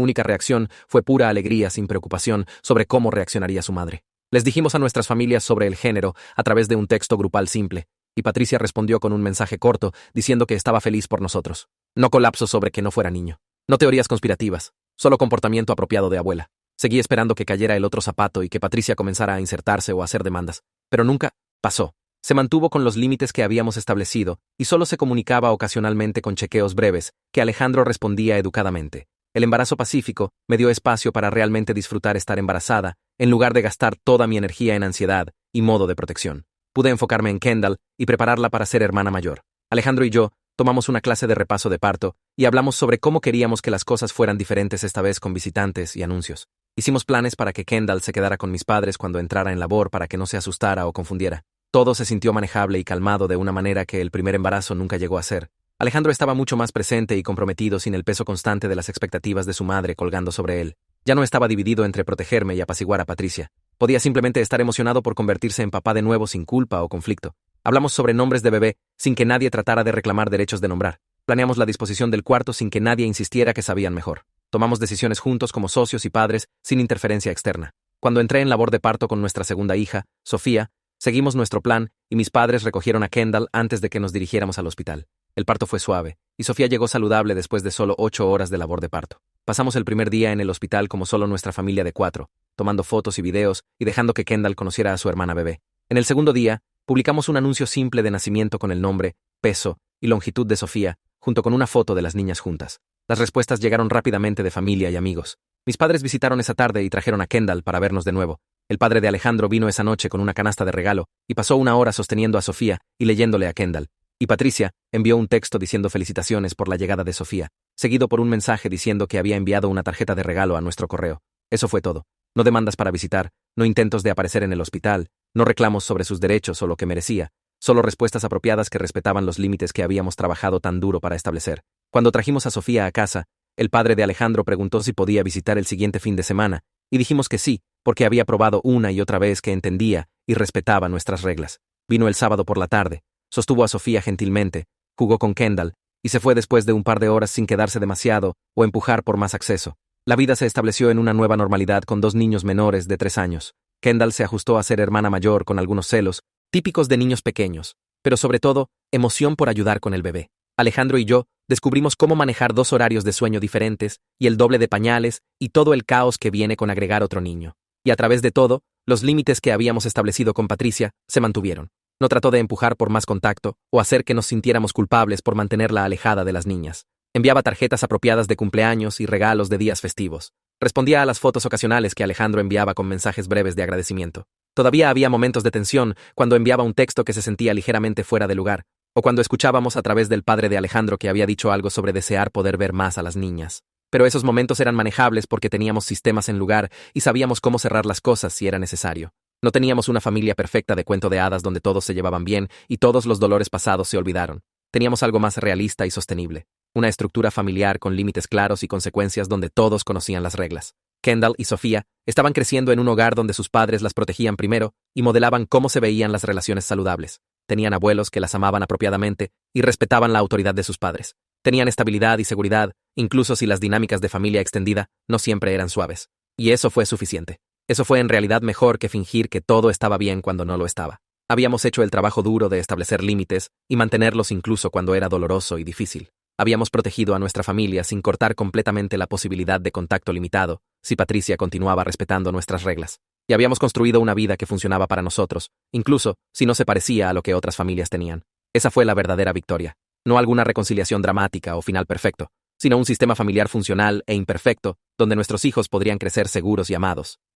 única reacción fue pura alegría sin preocupación sobre cómo reaccionaría su madre. Les dijimos a nuestras familias sobre el género a través de un texto grupal simple, y Patricia respondió con un mensaje corto diciendo que estaba feliz por nosotros. No colapso sobre que no fuera niño. No teorías conspirativas, solo comportamiento apropiado de abuela. Seguí esperando que cayera el otro zapato y que Patricia comenzara a insertarse o a hacer demandas, pero nunca pasó. Se mantuvo con los límites que habíamos establecido y solo se comunicaba ocasionalmente con chequeos breves, que Alejandro respondía educadamente. El embarazo pacífico me dio espacio para realmente disfrutar estar embarazada, en lugar de gastar toda mi energía en ansiedad y modo de protección. Pude enfocarme en Kendall y prepararla para ser hermana mayor. Alejandro y yo tomamos una clase de repaso de parto y hablamos sobre cómo queríamos que las cosas fueran diferentes esta vez con visitantes y anuncios. Hicimos planes para que Kendall se quedara con mis padres cuando entrara en labor para que no se asustara o confundiera. Todo se sintió manejable y calmado de una manera que el primer embarazo nunca llegó a ser. Alejandro estaba mucho más presente y comprometido sin el peso constante de las expectativas de su madre colgando sobre él. Ya no estaba dividido entre protegerme y apaciguar a Patricia. Podía simplemente estar emocionado por convertirse en papá de nuevo sin culpa o conflicto. Hablamos sobre nombres de bebé sin que nadie tratara de reclamar derechos de nombrar. Planeamos la disposición del cuarto sin que nadie insistiera que sabían mejor. Tomamos decisiones juntos como socios y padres sin interferencia externa. Cuando entré en labor de parto con nuestra segunda hija, Sofía, seguimos nuestro plan y mis padres recogieron a Kendall antes de que nos dirigiéramos al hospital. El parto fue suave, y Sofía llegó saludable después de solo 8 horas de labor de parto. Pasamos el primer día en el hospital como solo nuestra familia de 4, tomando fotos y videos y dejando que Kendall conociera a su hermana bebé. En el segundo día, publicamos un anuncio simple de nacimiento con el nombre, peso y longitud de Sofía, junto con una foto de las niñas juntas. Las respuestas llegaron rápidamente de familia y amigos. Mis padres visitaron esa tarde y trajeron a Kendall para vernos de nuevo. El padre de Alejandro vino esa noche con una canasta de regalo y pasó 1 hora sosteniendo a Sofía y leyéndole a Kendall. Y Patricia envió un texto diciendo felicitaciones por la llegada de Sofía, seguido por un mensaje diciendo que había enviado una tarjeta de regalo a nuestro correo. Eso fue todo. No demandas para visitar, no intentos de aparecer en el hospital, no reclamos sobre sus derechos o lo que merecía, solo respuestas apropiadas que respetaban los límites que habíamos trabajado tan duro para establecer. Cuando trajimos a Sofía a casa, el padre de Alejandro preguntó si podía visitar el siguiente fin de semana, y dijimos que sí, porque había probado una y otra vez que entendía y respetaba nuestras reglas. Vino el sábado por la tarde, sostuvo a Sofía gentilmente, jugó con Kendall, y se fue después de un par de horas sin quedarse demasiado o empujar por más acceso. La vida se estableció en una nueva normalidad con 2 niños menores de 3 años. Kendall se ajustó a ser hermana mayor con algunos celos, típicos de niños pequeños, pero sobre todo, emoción por ayudar con el bebé. Alejandro y yo descubrimos cómo manejar 2 horarios de sueño diferentes y el doble de pañales y todo el caos que viene con agregar otro niño. Y a través de todo, los límites que habíamos establecido con Patricia se mantuvieron. No trató de empujar por más contacto o hacer que nos sintiéramos culpables por mantenerla alejada de las niñas. Enviaba tarjetas apropiadas de cumpleaños y regalos de días festivos. Respondía a las fotos ocasionales que Alejandro enviaba con mensajes breves de agradecimiento. Todavía había momentos de tensión cuando enviaba un texto que se sentía ligeramente fuera de lugar, o cuando escuchábamos a través del padre de Alejandro que había dicho algo sobre desear poder ver más a las niñas. Pero esos momentos eran manejables porque teníamos sistemas en lugar y sabíamos cómo cerrar las cosas si era necesario. No teníamos una familia perfecta de cuento de hadas donde todos se llevaban bien y todos los dolores pasados se olvidaron. Teníamos algo más realista y sostenible. Una estructura familiar con límites claros y consecuencias donde todos conocían las reglas. Kendall y Sofía estaban creciendo en un hogar donde sus padres las protegían primero y modelaban cómo se veían las relaciones saludables. Tenían abuelos que las amaban apropiadamente y respetaban la autoridad de sus padres. Tenían estabilidad y seguridad, incluso si las dinámicas de familia extendida no siempre eran suaves. Y eso fue suficiente. Eso fue en realidad mejor que fingir que todo estaba bien cuando no lo estaba. Habíamos hecho el trabajo duro de establecer límites y mantenerlos incluso cuando era doloroso y difícil. Habíamos protegido a nuestra familia sin cortar completamente la posibilidad de contacto limitado, si Patricia continuaba respetando nuestras reglas. Y habíamos construido una vida que funcionaba para nosotros, incluso si no se parecía a lo que otras familias tenían. Esa fue la verdadera victoria. No alguna reconciliación dramática o final perfecto, sino un sistema familiar funcional e imperfecto, donde nuestros hijos podrían crecer seguros y amados.